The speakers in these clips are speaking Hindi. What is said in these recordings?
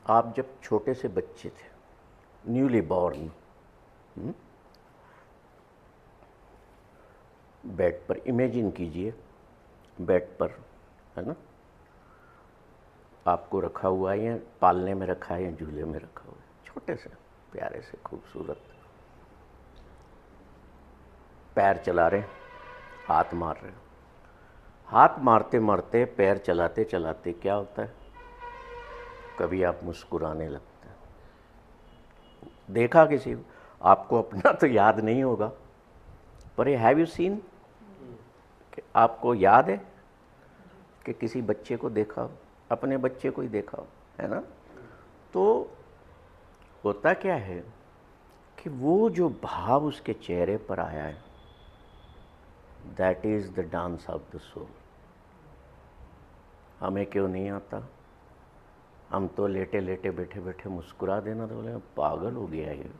आप जब छोटे से बच्चे थे, न्यूली बॉर्न, बेड पर, इमेजिन कीजिए बेड पर, है ना, आपको रखा हुआ है या पालने में रखा है या झूले में रखा हुआ है, छोटे से प्यारे से खूबसूरत, पैर चला रहे, हाथ मार रहे, हाथ मारते मारते पैर चलाते चलाते क्या होता है, कभी आप मुस्कुराने लगते हैं। देखा किसी को, आपको अपना तो याद नहीं होगा, पर ये हैव यू सीन, आपको याद है कि किसी बच्चे को देखा हो, अपने बच्चे को ही देखा हो, है ना। तो होता क्या है कि वो जो भाव उसके चेहरे पर आया है, that is the dance of the soul. हमें क्यों नहीं आता? हम तो लेटे लेटे बैठे बैठे मुस्कुरा देना, तो बोले पागल हो गया ये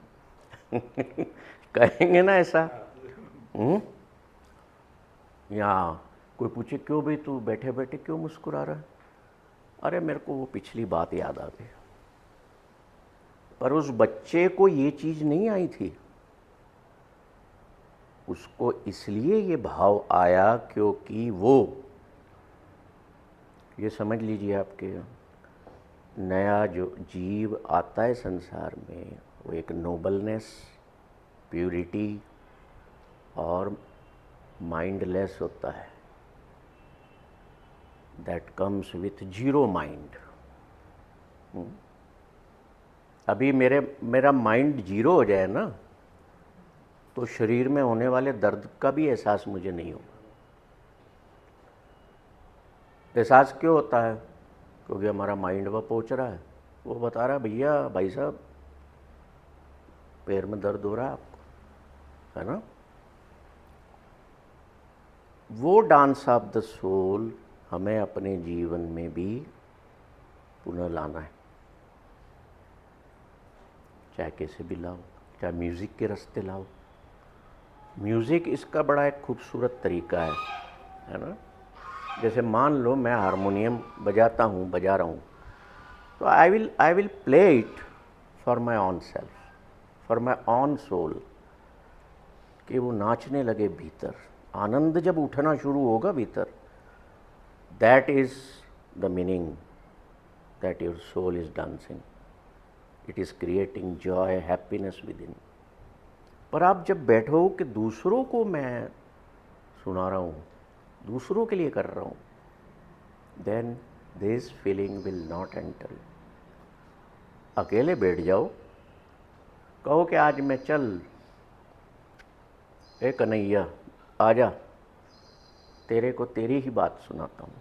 कहेंगे ना ऐसा। या कोई पूछे क्यों भाई तू बैठे बैठे क्यों मुस्कुरा रहा है, अरे मेरे को वो पिछली बात याद आ गई। पर उस बच्चे को ये चीज़ नहीं आई थी, उसको इसलिए ये भाव आया क्योंकि वो, ये समझ लीजिए आपके, नया जो जीव आता है संसार में, वो एक नोबलनेस, प्यूरिटी और माइंडलेस होता है, that comes with zero mind. अभी मेरा माइंड जीरो हो जाए ना, तो शरीर में होने वाले दर्द का भी एहसास मुझे नहीं होगा। एहसास क्यों होता है? क्योंकि हमारा माइंड वह पहुंच रहा है, वो बता रहा है भैया भाई साहब पैर में दर्द हो रहा है आपको, है ना। वो डांस ऑफ द सोल हमें अपने जीवन में भी पुनः लाना है, चाहे कैसे भी लाओ, चाहे म्यूज़िक के रास्ते लाओ। म्यूज़िक इसका बड़ा एक खूबसूरत तरीका है ना। जैसे मान लो मैं हारमोनियम बजाता हूँ, बजा रहा हूँ, तो I will play it for my own self, for my own soul, कि वो नाचने लगे भीतर, आनंद जब उठना शुरू होगा भीतर, that is the meaning that your soul is dancing, it is creating joy, happiness within. पर आप जब बैठो कि दूसरों को मैं सुना रहा हूँ, दूसरों के लिए कर रहा हूँ, then this feeling will not enter you. अकेले बैठ जाओ, कहो कि आज मैं चल, ए कन्हैया आजा, तेरे को तेरी ही बात सुनाता हूँ,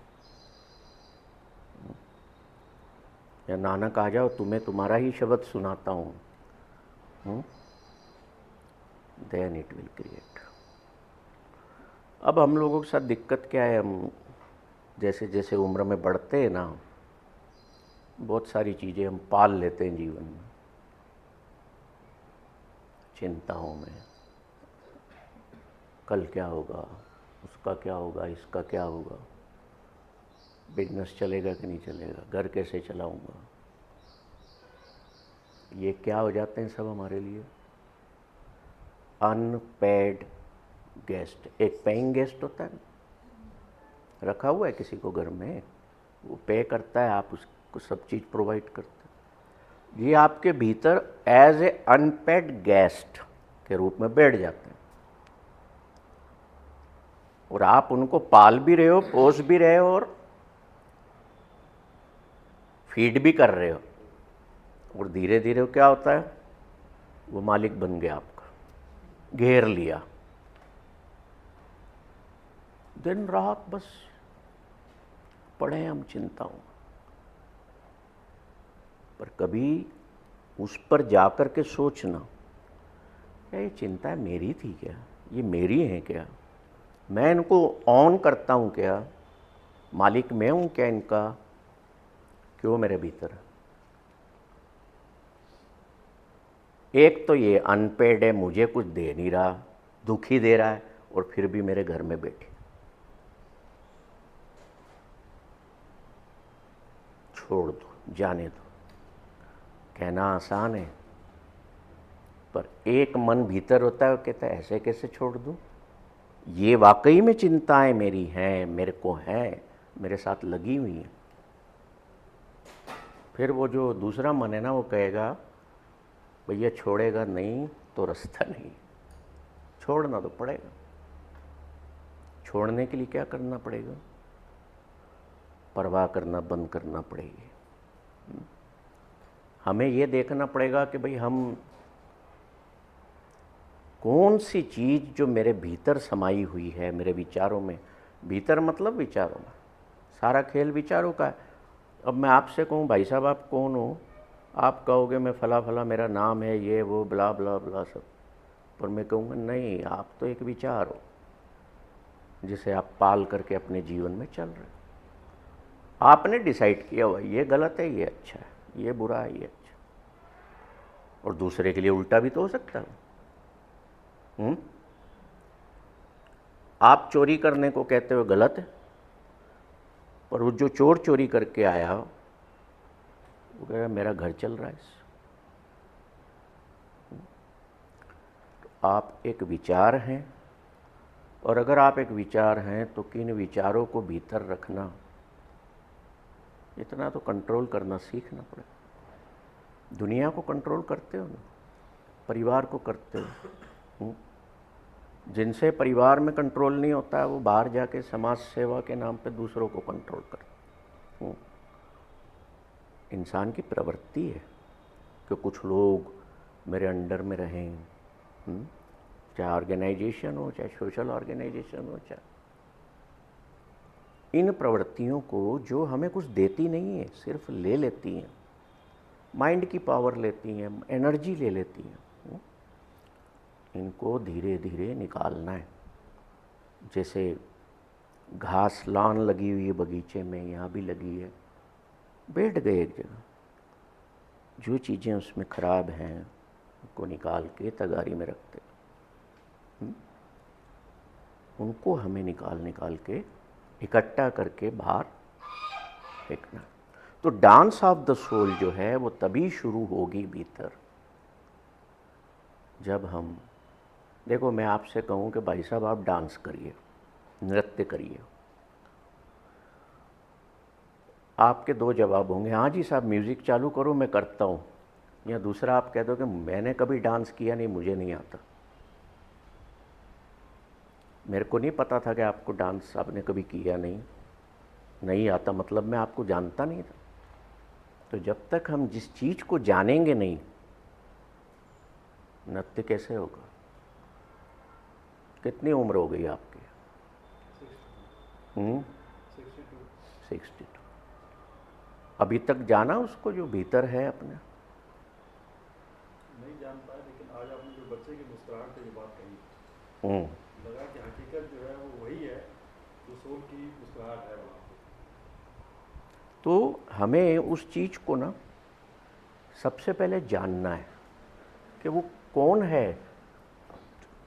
या नानक आ जाओ तुम्हें तुम्हारा ही शब्द सुनाता हूँ, देन इट विल क्रिएट। अब हम लोगों के साथ दिक्कत क्या है, हम जैसे जैसे उम्र में बढ़ते हैं ना, बहुत सारी चीज़ें हम पाल लेते हैं जीवन में, चिंताओं में, कल क्या होगा, उसका क्या होगा, इसका क्या होगा, बिजनेस चलेगा कि नहीं चलेगा, घर कैसे चलाऊंगा, ये क्या हो जाते हैं सब हमारे लिए अनपेड गेस्ट। एक पेइंग गेस्ट होता है ना, रखा हुआ है किसी को घर में, वो पे करता है, आप उसको सब चीज़ प्रोवाइड करते हैं, ये आपके भीतर एज ए अनपेड गेस्ट के रूप में बैठ जाते हैं, और आप उनको पाल भी रहे हो, पोस भी रहे हो और फीड भी कर रहे हो, और धीरे धीरे क्या होता है, वो मालिक बन गया, आपका घेर लिया, दिन रात बस पड़े हम चिंताओं। पर कभी उस पर जाकर के सोचना, क्या ये चिंताएं मेरी थी क्या, ये मेरी हैं क्या, मैं इनको ऑन करता हूँ क्या, मालिक मैं हूँ क्या इनका, क्यों मेरे भीतर। एक तो ये अनपेड है, मुझे कुछ दे नहीं रहा, दुखी दे रहा है, और फिर भी मेरे घर में बैठे। छोड़ दो, जाने दो, कहना आसान है, पर एक मन भीतर होता है वो कहता है ऐसे कैसे छोड़ दूँ, ये वाकई में चिंताएं मेरी हैं, मेरे को हैं, मेरे साथ लगी हुई हैं। फिर वो जो दूसरा मन है ना वो कहेगा भैया छोड़ेगा नहीं तो रास्ता नहीं, छोड़ना तो पड़ेगा। छोड़ने के लिए क्या करना पड़ेगा? परवाह करना बंद करना पड़ेगी। हमें ये देखना पड़ेगा कि भाई हम कौन सी चीज़ जो मेरे भीतर समाई हुई है, मेरे विचारों में, भीतर मतलब विचारों में, सारा खेल विचारों का है। अब मैं आपसे कहूँ भाई साहब आप कौन हो, आप कहोगे मैं फला फला मेरा नाम है, ये वो ब्ला ब्ला ब्ला सब, पर मैं कहूँगा नहीं, आप तो एक विचार हो जिसे आप पाल करके अपने जीवन में चल रहे हो। आपने डिसाइड किया हुआ ये गलत है, ये अच्छा है, ये बुरा है, ये अच्छा, और दूसरे के लिए उल्टा भी तो हो सकता है। आप चोरी करने को कहते हो गलत है, पर वो जो चोर चोरी करके आया वो कह रहा मेरा घर चल रहा है इससे। तो आप एक विचार हैं, और अगर आप एक विचार हैं तो किन विचारों को भीतर रखना, इतना तो कंट्रोल करना सीखना पड़ेगा। दुनिया को कंट्रोल करते हो ना, परिवार को करते हो। जिनसे परिवार में कंट्रोल नहीं होता है वो बाहर जाके समाज सेवा के नाम पे दूसरों को कंट्रोल करते। इंसान की प्रवृत्ति है कि कुछ लोग मेरे अंडर में रहें, चाहे ऑर्गेनाइजेशन हो, चाहे सोशल ऑर्गेनाइजेशन हो, चाहे इन प्रवृत्तियों को जो हमें कुछ देती नहीं है, सिर्फ ले लेती हैं, माइंड की पावर लेती हैं, एनर्जी ले लेती हैं, इनको धीरे धीरे निकालना है। जैसे घास लान लगी हुई है बगीचे में, यहाँ भी लगी है, बैठ गए एक जगह, जो चीज़ें उसमें ख़राब हैं उनको निकाल के तगारी में रखते, उनको हमें निकाल के इकट्ठा करके बाहर फेंकना। तो डांस ऑफ द सोल जो है वो तभी शुरू होगी भीतर जब हम, देखो मैं आपसे कहूँ कि भाई साहब आप डांस करिए, नृत्य करिए, आपके दो जवाब होंगे, हाँ जी साहब म्यूज़िक चालू करो मैं करता हूँ, या दूसरा आप कह दो कि मैंने कभी डांस किया नहीं, मुझे नहीं आता। मेरे को नहीं पता था कि आपको डांस आपने कभी किया नहीं आता, मतलब मैं आपको जानता नहीं था। तो जब तक हम जिस चीज़ को जानेंगे नहीं, नृत्य कैसे होगा? कितनी उम्र हो गई आपकी? 62। अभी तक जाना उसको जो भीतर है अपने? नहीं जान पाया, लेकिन आज आपने जो बच्चे की मुस्कुराहट की बात कही, लगा कि हकीकत जो है वो वही है जो सोल की मुस्कुराहट है वहाँ पे। तो हमें उस चीज़ को ना सबसे पहले जानना है कि वो कौन है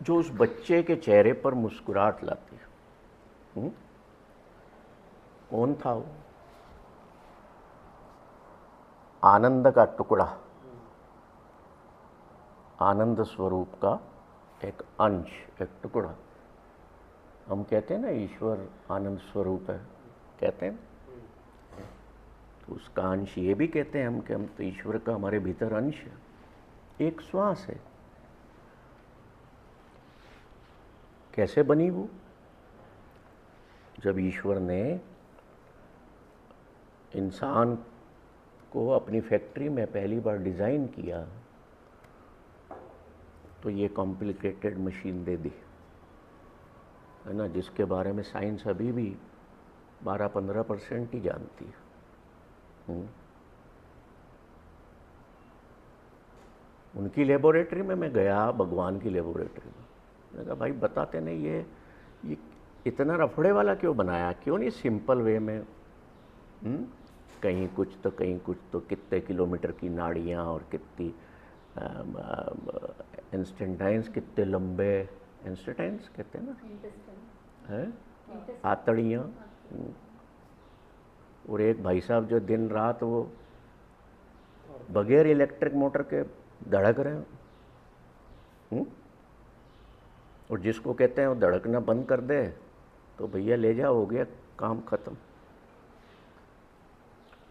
जो उस बच्चे के चेहरे पर मुस्कुराहट लाती है। कौन था वो? आनंद का टुकड़ा, आनंद स्वरूप का एक अंश, एक टुकड़ा। हम कहते हैं ना ईश्वर आनंद स्वरूप है, कहते हैं। तो उसका अंश ये भी कहते हैं हम कि हम तो ईश्वर का हमारे भीतर अंश है, एक श्वास है। कैसे बनी वो? जब ईश्वर ने इंसान को अपनी फैक्ट्री में पहली बार डिज़ाइन किया तो ये कॉम्प्लिकेटेड मशीन दे दी, है ना, जिसके बारे में साइंस अभी भी 12-15% ही जानती है। उनकी लेबोरेटरी में मैं गया, भगवान की लेबोरेटरी में, मैंने कहा भाई बताते नहीं ये इतना रफड़े वाला क्यों बनाया, क्यों नहीं सिंपल वे में? कहीं कुछ तो कहीं कुछ तो, कितने किलोमीटर की नाड़ियाँ और कितनी इंस्टेंटाइंस, कितने लंबे इंस्टेंटाइंस कहते हैं ना, हैं आतड़ियाँ। और एक भाई साहब जो दिन रात वो बगैर इलेक्ट्रिक मोटर के धड़क रहे हैं। और जिसको कहते हैं वो धड़कना बंद कर दे तो भैया ले जाओ, हो गया काम ख़त्म।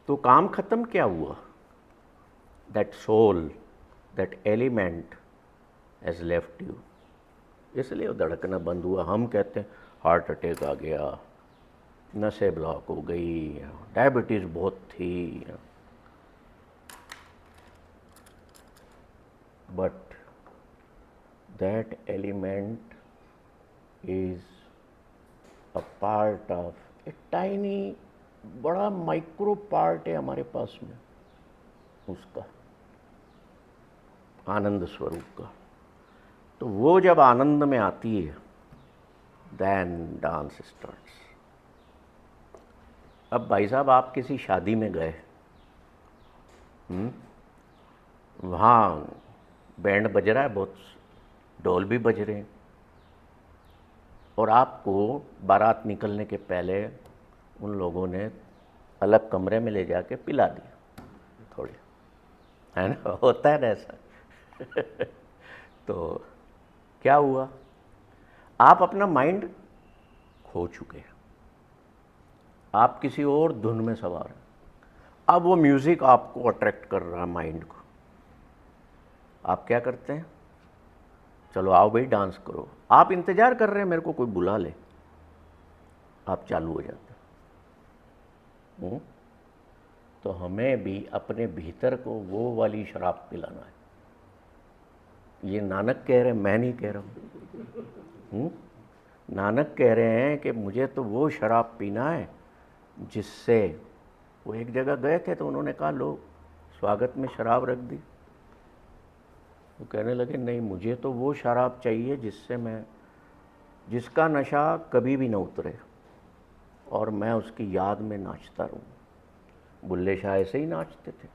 तो काम ख़त्म क्या हुआ? That soul, that element has left you, इसलिए वो धड़कना बंद हुआ। हम कहते हैं हार्ट अटैक आ गया, नसें ब्लॉक हो गई, डायबिटीज़ बहुत थी, but that element is a part of a tiny, बड़ा माइक्रो पार्ट है हमारे पास में उसका, आनंद स्वरूप का। तो वो जब आनंद में आती है, देन डांस स्टार्ट्स। अब भाई साहब आप किसी शादी में गए, वहाँ बैंड बज रहा है, बहुत ढोल भी बज रहे हैं, और आपको बारात निकलने के पहले उन लोगों ने अलग कमरे में ले जाके पिला दिया थोड़े, है ना, होता है ना ऐसा। तो क्या हुआ? आप अपना माइंड खो चुके हैं, आप किसी और धुन में सवार हैं। अब वो म्यूज़िक आपको अट्रैक्ट कर रहा है, माइंड को। आप क्या करते हैं? चलो आओ भाई डांस करो। आप इंतज़ार कर रहे हैं मेरे को कोई बुला ले, आप चालू हो जाते हैं। तो हमें भी अपने भीतर को वो वाली शराब पिलाना है। ये नानक कह रहे हैं, मैं नहीं कह रहा हूँ। नानक कह रहे हैं कि मुझे तो वो शराब पीना है जिससे, वो एक जगह गए थे तो उन्होंने कहा लो स्वागत में शराब रख दी। वो कहने लगे नहीं, मुझे तो वो शराब चाहिए जिससे मैं, जिसका नशा कभी भी ना उतरे और मैं उसकी याद में नाचता रहूं। बुल्ले शाह ऐसे ही नाचते थे।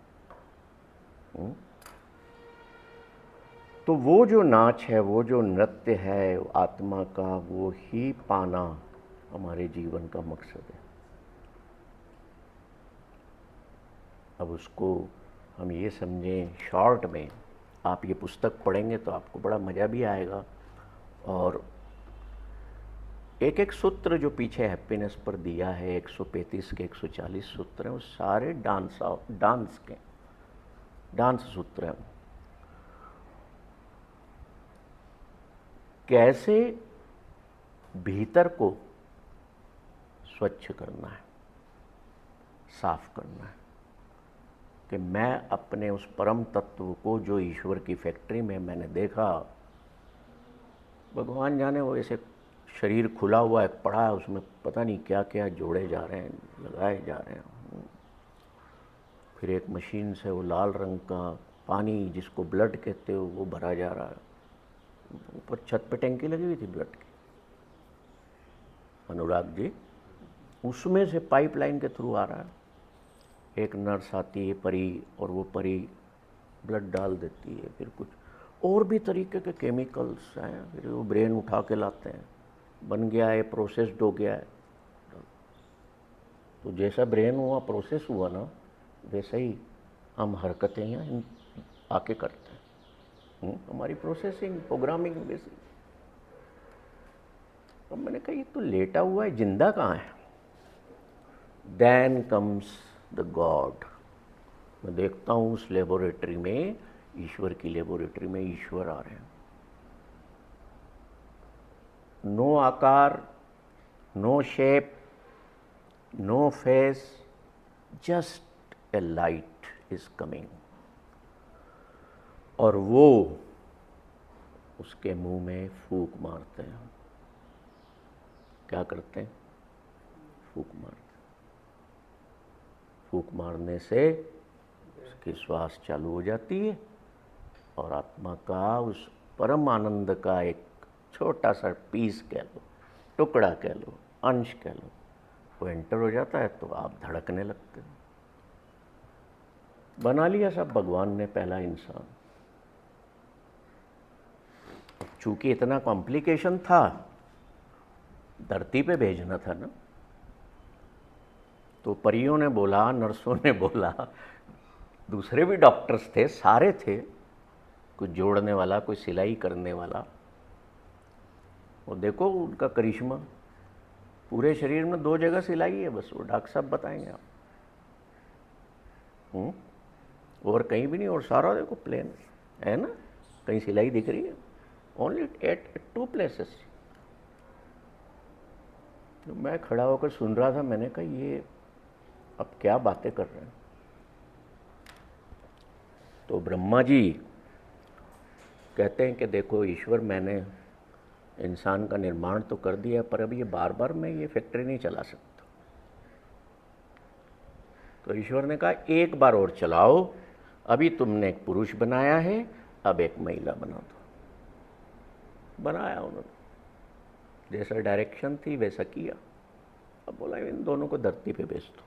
तो वो जो नाच है, वो जो नृत्य है आत्मा का, वो ही पाना हमारे जीवन का मकसद है। अब उसको हम ये समझें शॉर्ट में, आप ये पुस्तक पढ़ेंगे तो आपको बड़ा मज़ा भी आएगा। और एक एक सूत्र जो पीछे हैप्पीनेस पर दिया है, 135 के 140 सूत्र हैं, वो सारे डांस सूत्र हैं। कैसे भीतर को स्वच्छ करना है, साफ करना है, कि मैं अपने उस परम तत्व को, जो ईश्वर की फैक्ट्री में मैंने देखा, भगवान जाने वो ऐसे शरीर खुला हुआ है, पड़ा है, उसमें पता नहीं क्या क्या जोड़े जा रहे हैं, लगाए जा रहे हैं। फिर एक मशीन से वो लाल रंग का पानी, जिसको ब्लड कहते हो, वो भरा जा रहा है। ऊपर छत पे टंकी लगी हुई थी ब्लड की, अनुराग जी, उसमें से पाइपलाइन के थ्रू आ रहा है। एक नर्स आती है परी, और वो परी ब्लड डाल देती है। फिर कुछ और भी तरीके के केमिकल्स हैं, फिर वो ब्रेन उठा के लाते हैं, बन गया है, प्रोसेस्ड हो गया है। तो जैसा ब्रेन हुआ, प्रोसेस हुआ ना, वैसे ही हम हरकतें यहाँ आके करते हैं। हमारी प्रोसेसिंग, प्रोग्रामिंग बेसिक। अब मैंने कहा ये तो लेटा हुआ है, जिंदा कहाँ है? Then comes the God. मैं देखता हूँ उस लेबोरेटरी में, ईश्वर की लेबोरेटरी में ईश्वर आ रहे हैं। नो आकार, no shape, no face, just a light is coming. और वो उसके मुंह में फूंक मारते हैं। क्या करते हैं? फूंक मारते हैं। फूंक मारने से उसकी श्वास चालू हो जाती है, और आत्मा का उस परम आनंद का एक छोटा सा पीस कह लो, टुकड़ा कह लो, अंश कह लो, वो एंटर हो जाता है। तो आप धड़कने लगते हो। बना लिया सब भगवान ने पहला इंसान। चूंकि इतना कॉम्प्लिकेशन था, धरती पे भेजना था ना, तो परियों ने बोला, नर्सों ने बोला दूसरे भी डॉक्टर्स थे, सारे थे, कोई जोड़ने वाला, कोई सिलाई करने वाला। वो देखो उनका करिश्मा, पूरे शरीर में 2 जगह सिलाई है बस, वो डॉक्टर साहब बताएंगे आप। और कहीं भी नहीं, और सारा देखो प्लेन है ना, कहीं सिलाई दिख रही है? Only at 2 places. तो मैं खड़ा होकर सुन रहा था, मैंने कहा ये अब क्या बातें कर रहे हैं। तो ब्रह्मा जी कहते हैं कि देखो ईश्वर, मैंने इंसान का निर्माण तो कर दिया, पर अब ये बार बार मैं ये फैक्ट्री नहीं चला सकता। तो ईश्वर ने कहा एक बार और चलाओ, अभी तुमने एक पुरुष बनाया है, अब एक महिला बना दो। बनाया उन्होंने, जैसा डायरेक्शन थी वैसा किया। अब बोला इन दोनों को धरती पे भेज दो।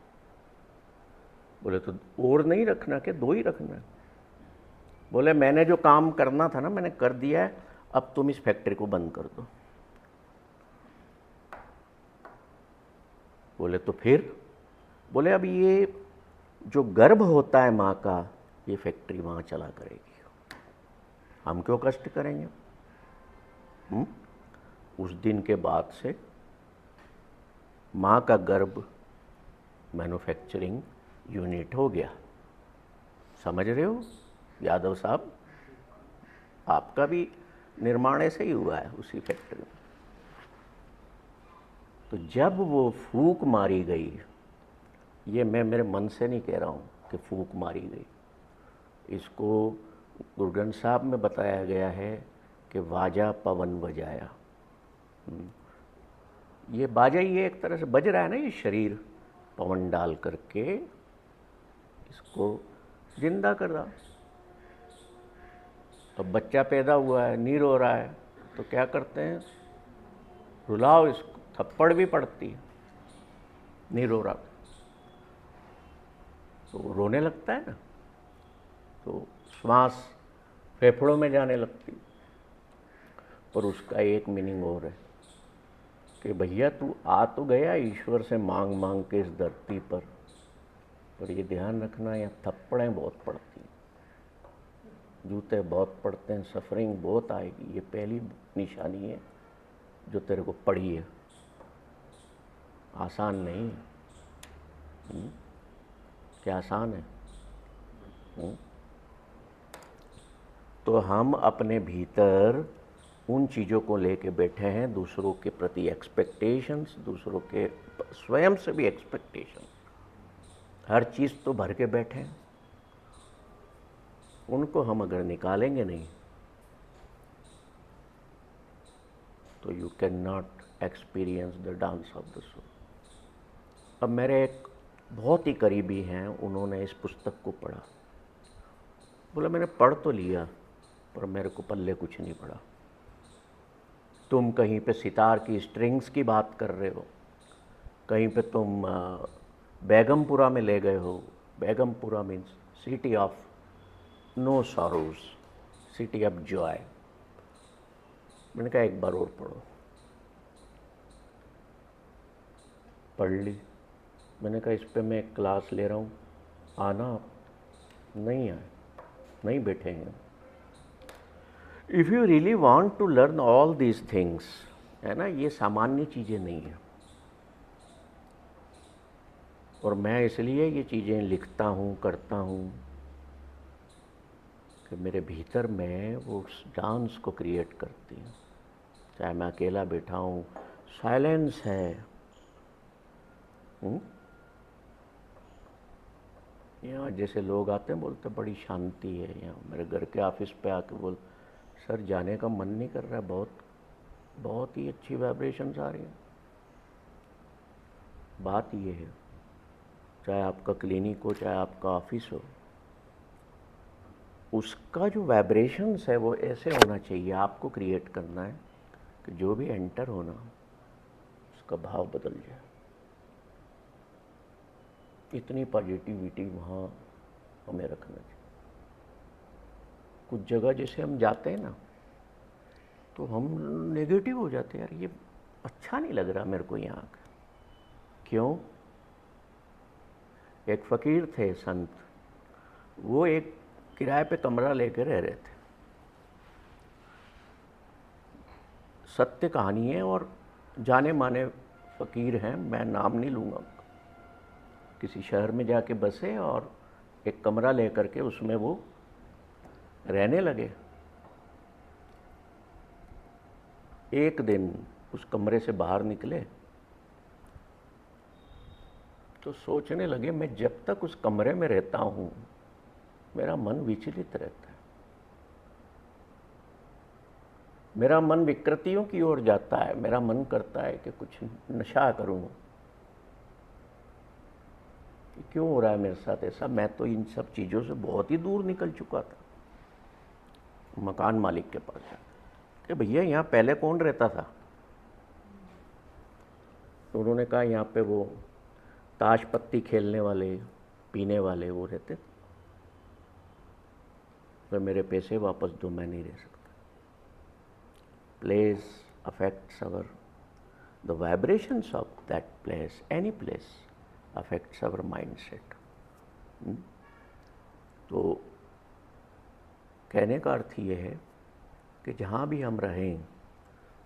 बोले तो और नहीं रखना, कि 2 ही रखना है? बोले मैंने जो काम करना था ना, मैंने कर दिया है, अब तुम इस फैक्ट्री को बंद कर दो। बोले तो फिर? बोले अब ये जो गर्भ होता है माँ का, ये फैक्ट्री वहाँ चला करेगी, हम क्यों कष्ट करेंगे? उस दिन के बाद से माँ का गर्भ मैन्युफैक्चरिंग यूनिट हो गया। समझ रहे हो यादव साहब? आपका भी निर्माण ऐसे ही हुआ है उसी फैक्ट्री में। तो जब वो फूंक मारी गई, ये मैं मेरे मन से नहीं कह रहा हूँ कि फूंक मारी गई, इसको गुरु ग्रंथ साहब में बताया गया है कि वाजा पवन बजाया। ये बाजा ही एक तरह से बज रहा है ना, ये शरीर पवन डाल करके इसको जिंदा कर रहा। तो बच्चा पैदा हुआ है, नहीं रो रहा है, तो क्या करते हैं? रुलाओ इसको, थप्पड़ भी पड़ती है, नहीं रो रहा तो रोने लगता है ना, तो श्वास फेफड़ों में जाने लगती। पर उसका एक मीनिंग और है कि भैया तू आ तो गया ईश्वर से मांग मांग के इस धरती पर ये ध्यान रखना, यहाँ थप्पड़ें बहुत पड़ती हैं, जूते बहुत पड़ते हैं, सफरिंग बहुत आएगी। ये पहली निशानी है जो तेरे को पड़ी है, आसान नहीं है। क्या आसान है? तो हम अपने भीतर उन चीज़ों को लेके बैठे हैं, दूसरों के प्रति एक्सपेक्टेशंस, दूसरों के स्वयं से भी एक्सपेक्टेशन, हर चीज़ तो भर के बैठे हैं। उनको हम अगर निकालेंगे नहीं तो you can not experience the dance of the soul. अब मेरे एक बहुत ही करीबी हैं, उन्होंने इस पुस्तक को पढ़ा। बोला मैंने पढ़ तो लिया पर मेरे को पल्ले कुछ नहीं पड़ा। तुम कहीं पे सितार की स्ट्रिंग्स की बात कर रहे हो, कहीं पे तुम बेगमपुरा में ले गए हो। Begampura means city of no sorrows, city of joy. मैंने कहा एक बार और पढ़ो। पढ़ ली। मैंने कहा इस पे मैं एक क्लास ले रहा हूँ, आना आप? नहीं आए, नहीं बैठेंगे। If you really want to learn all these things, है ना, ये सामान्य चीज़ें नहीं हैं। और मैं इसलिए ये चीज़ें लिखता हूँ, करता हूँ कि मेरे भीतर में वो उस डांस को क्रिएट करती है। चाहे मैं अकेला बैठा हूँ, साइलेंस है। यहाँ जैसे लोग आते हैं बोलते बड़ी शांति है यहाँ। मेरे घर के ऑफिस पे आके बोल सर जाने का मन नहीं कर रहा है, बहुत बहुत ही अच्छी वाइब्रेशंस आ रही हैं। बात ये है, चाहे आपका क्लिनिक हो चाहे आपका ऑफिस हो, उसका जो वाइब्रेशंस है वो ऐसे होना चाहिए, आपको क्रिएट करना है कि जो भी एंटर होना उसका भाव बदल जाए। इतनी पॉजिटिविटी वहाँ हमें रखना चाहिए। कुछ जगह जैसे हम जाते हैं ना तो हम नेगेटिव हो जाते हैं, यार ये अच्छा नहीं लग रहा मेरे को यहाँ का। क्यों? एक फ़कीर थे संत, वो एक किराए पे कमरा लेके रह रहे थे। सत्य कहानी है और जाने माने फ़कीर हैं, मैं नाम नहीं लूँगा। किसी शहर में जाके बसे और एक कमरा लेकर के उसमें वो रहने लगे। एक दिन उस कमरे से बाहर निकले तो सोचने लगे, मैं जब तक उस कमरे में रहता हूँ मेरा मन विचलित रहता है, मेरा मन विकृतियों की ओर जाता है, मेरा मन करता है कि कुछ नशा करूं। क्यों हो रहा है मेरे साथ ऐसा? मैं तो इन सब चीज़ों से बहुत ही दूर निकल चुका था। मकान मालिक के पास जाकर कि भैया यहाँ पहले कौन रहता था? तो उन्होंने कहा यहाँ पे वो ताश पत्ती खेलने वाले, पीने वाले वो रहते थे। तो मेरे पैसे वापस दो, मैं नहीं रह सकता। Place affects the vibrations of that place, any place affects our mindset. तो कहने का अर्थ ये है कि जहाँ भी हम रहें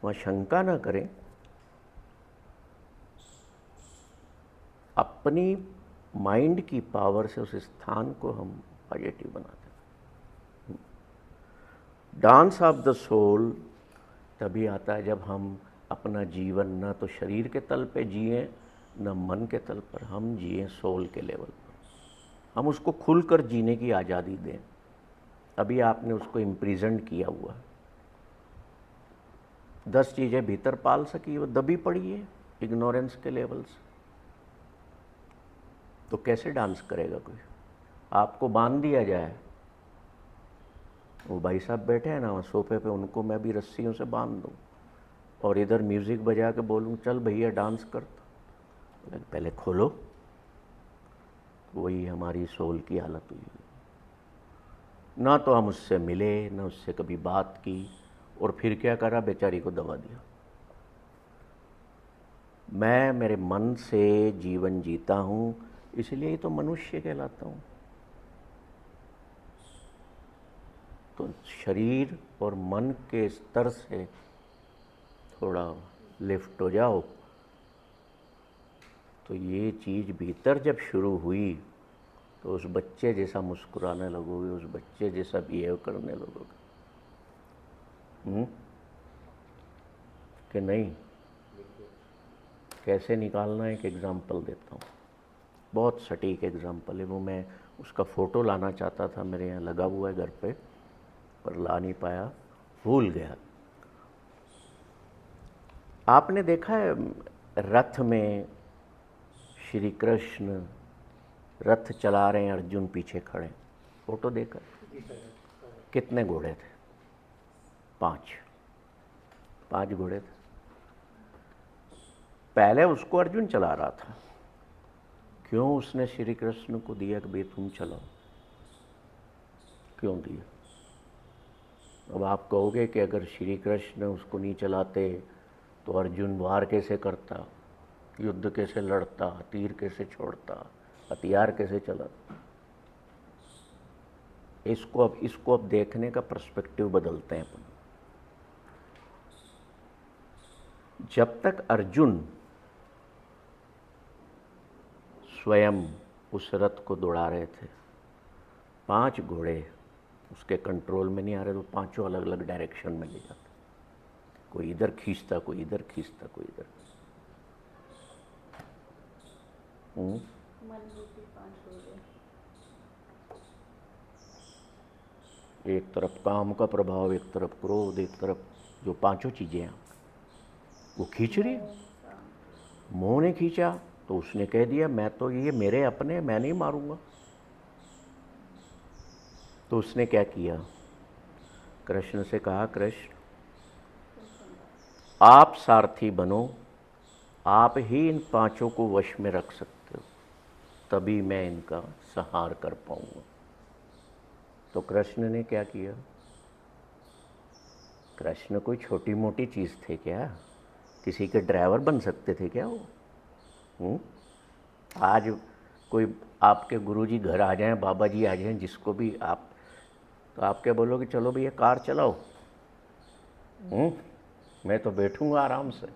वहाँ शंका न करें, अपनी माइंड की पावर से उस स्थान को हम पॉजिटिव बनाते हैं। डांस ऑफ द सोल तभी आता है जब हम अपना जीवन न तो शरीर के तल पे जिए न मन के तल पर, हम जिए सोल के लेवल पर। हम उसको खुलकर जीने की आज़ादी दें। अभी आपने उसको इम्प्रिजन्ड किया हुआ है। 10 चीज़ें भीतर पाल सकी, वो दबी पड़ी है इग्नोरेंस के लेवल से। तो कैसे डांस करेगा कोई? आपको बांध दिया जाए, वो भाई साहब बैठे हैं ना वहाँ सोफे पे, उनको मैं भी रस्सियों से बांध दूँ और इधर म्यूज़िक बजा के बोलूँ चल भैया डांस कर, तो पहले खोलो। वही हमारी सोल की हालत हुई। ना तो हम उससे मिले, ना उससे कभी बात की, और फिर क्या करा, बेचारी को दबा दिया। मैं मेरे मन से जीवन जीता हूँ, इसलिए ही तो मनुष्य कहलाता हूँ। तो शरीर और मन के स्तर से थोड़ा लिफ्ट हो जाओ, तो ये चीज़ भीतर जब शुरू हुई तो उस बच्चे जैसा मुस्कुराने लगोगे, उस बच्चे जैसा बिहेव करने लगोगे। कि नहीं? कैसे निकालना है? एक एग्ज़ाम्पल देता हूँ, बहुत सटीक एग्ज़ाम्पल है। वो मैं उसका फ़ोटो लाना चाहता था, मेरे यहाँ लगा हुआ है घर पे, पर ला नहीं पाया, भूल गया। आपने देखा है रथ में श्री कृष्ण रथ चला रहे हैं, अर्जुन पीछे खड़े, फोटो देखा? कितने घोड़े थे? 5 घोड़े थे। पहले उसको अर्जुन चला रहा था, क्यों उसने श्री कृष्ण को दिया कि भाई तुम चलाओ? क्यों दिया? अब आप कहोगे कि अगर श्री कृष्ण उसको नहीं चलाते तो अर्जुन वार कैसे करता, युद्ध कैसे लड़ता, तीर कैसे छोड़ता, हथियार कैसे चलाता? इसको अब देखने का पर्सपेक्टिव बदलते हैं अपन। जब तक अर्जुन स्वयं उस रथ को दौड़ा रहे थे, 5 घोड़े उसके कंट्रोल में नहीं आ रहे, तो पांचों अलग अलग डायरेक्शन में ले जाते, कोई इधर खींचता, कोई इधर खींचता, कोई इधर। एक तरफ काम का प्रभाव, एक तरफ क्रोध, एक तरफ जो पांचों चीजें हैं वो खींच रही है। मोह ने खींचा तो उसने कह दिया मैं तो ये मेरे अपने, मैं नहीं मारूंगा। तो उसने क्या किया? कृष्ण से कहा, कृष्ण आप सारथी बनो, आप ही इन पांचों को वश में रख सकते हो, तभी मैं इनका संहार कर पाऊंगा। तो कृष्ण ने क्या किया? कृष्ण कोई छोटी मोटी चीज़ थे क्या? किसी के ड्राइवर बन सकते थे क्या वो? आज कोई आपके गुरुजी घर आ जाएं, बाबा जी आ जाएं, जिसको भी आप, तो आप क्या बोलोगे, चलो भैया कार चलाओ, मैं तो बैठूंगा आराम से।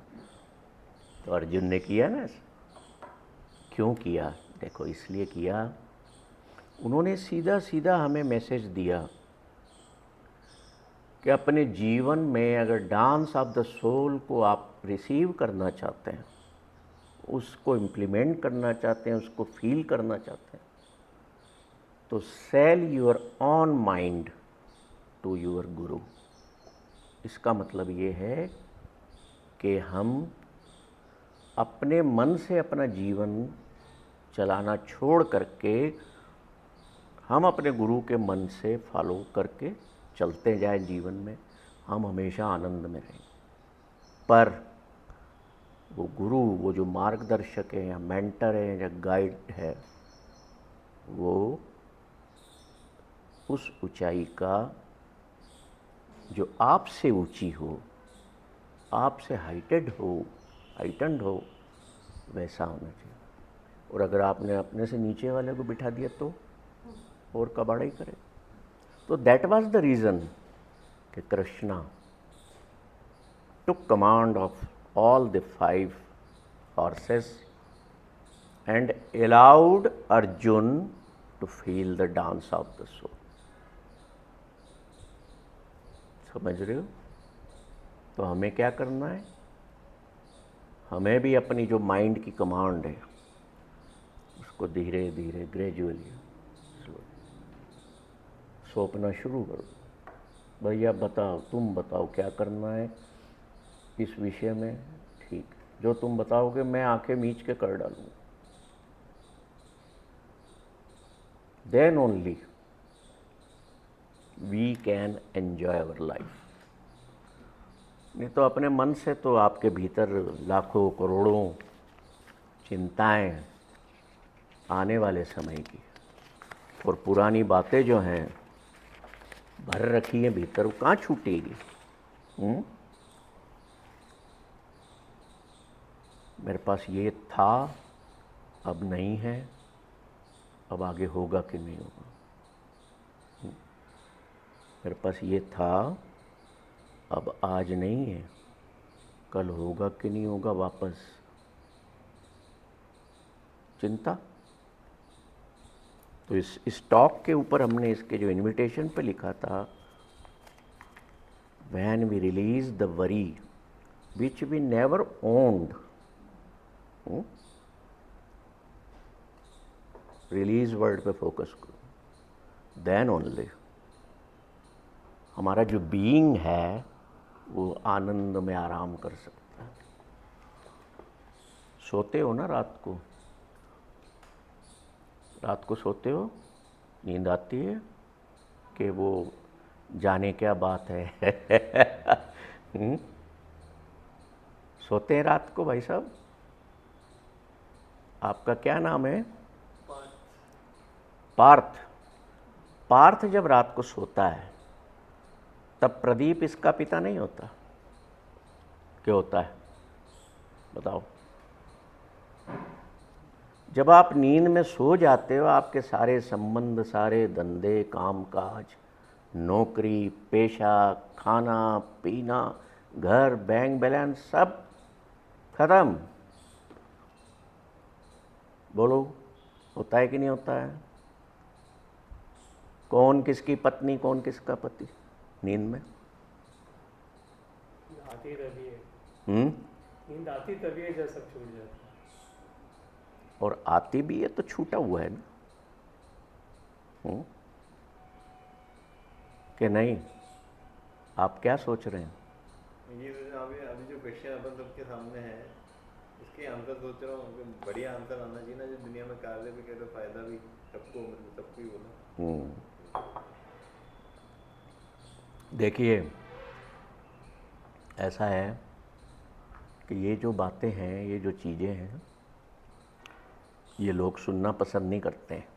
तो अर्जुन ने किया ना ऐसा। क्यों किया? देखो इसलिए किया, उन्होंने सीधा सीधा हमें मैसेज दिया कि अपने जीवन में अगर डांस ऑफ द सोल को आप रिसीव करना चाहते हैं, उसको इम्प्लीमेंट करना चाहते हैं, उसको फील करना चाहते हैं, तो sell your own mind to your guru. इसका मतलब ये है कि हम अपने मन से अपना जीवन चलाना छोड़ करके हम अपने गुरु के मन से फॉलो करके चलते जाए जीवन में, हम हमेशा आनंद में रहें। पर वो गुरु, वो जो मार्गदर्शक है या मेंटर है या गाइड है, वो उस ऊंचाई का जो आपसे ऊंची हो, आपसे हाइटेंड हो, वैसा होना चाहिए। और अगर आपने अपने से नीचे वाले को बिठा दिया तो और कबाड़ा ही करे। तो दैट वाज द रीज़न कि Krishna took command of all the 5 horses and allowed Arjun to feel the dance of the soul. समझ रहे हो? तो हमें क्या करना है? हमें भी अपनी जो माइंड की कमांड है उसको धीरे धीरे ग्रेजुअली सौंपना शुरू करो। भैया बताओ, तुम बताओ क्या करना है इस विषय में, ठीक, जो तुम बताओगे मैं आंखें मीच के कर डालूंगा। Then only we can enjoy our life. नहीं तो अपने मन से तो आपके भीतर लाखों करोड़ों चिंताएं आने वाले समय की और पुरानी बातें जो हैं भर रखी हैं भीतर, वो कहाँ छूटेगी? मेरे पास ये था, अब नहीं है, अब आगे होगा कि नहीं होगा। मेरे पास ये था, अब आज नहीं है, कल होगा कि नहीं होगा, वापस चिंता। तो इस स्टॉक के ऊपर हमने इसके जो इनविटेशन पे लिखा था, when we release the worry which we never owned, release word पे फोकस करो, देन ओनली हमारा जो बीइंग है वो आनंद में आराम कर सकता है। सोते हो ना रात को, रात को सोते हो, नींद आती है कि वो जाने क्या बात है सोते हैं रात को भाई साहब? आपका क्या नाम है? पार्थ। पार्थ जब रात को सोता है तब प्रदीप इसका पिता नहीं होता? क्या होता है बताओ? जब आप नींद में सो जाते हो, आपके सारे संबंध, सारे धंधे, कामकाज, नौकरी, पेशा, खाना पीना, घर, बैंक बैलेंस, सब खत्म। बोलो, होता है कि नहीं होता है? कौन किसकी पत्नी, कौन किसका पति नींद में? आती तभी है, नींद आती तभी है जब सब छूट जाता है। और आती भी है तो छूटा हुआ है ना, कि नहीं? आप क्या सोच रहे हैं? ये अभी जो क्वेश्चन अपन सबके सामने है, इसके आंसर सोच रहा हूँ, बढ़िया आंसर आना चाहिए ना, जो दुनिया में कार्य भी करे तो फायदा भी सबको, मतलब सबको ही होना। देखिए ऐसा है कि ये जो बातें हैं, ये जो चीज़ें हैं, ये लोग सुनना पसंद नहीं करते हैं।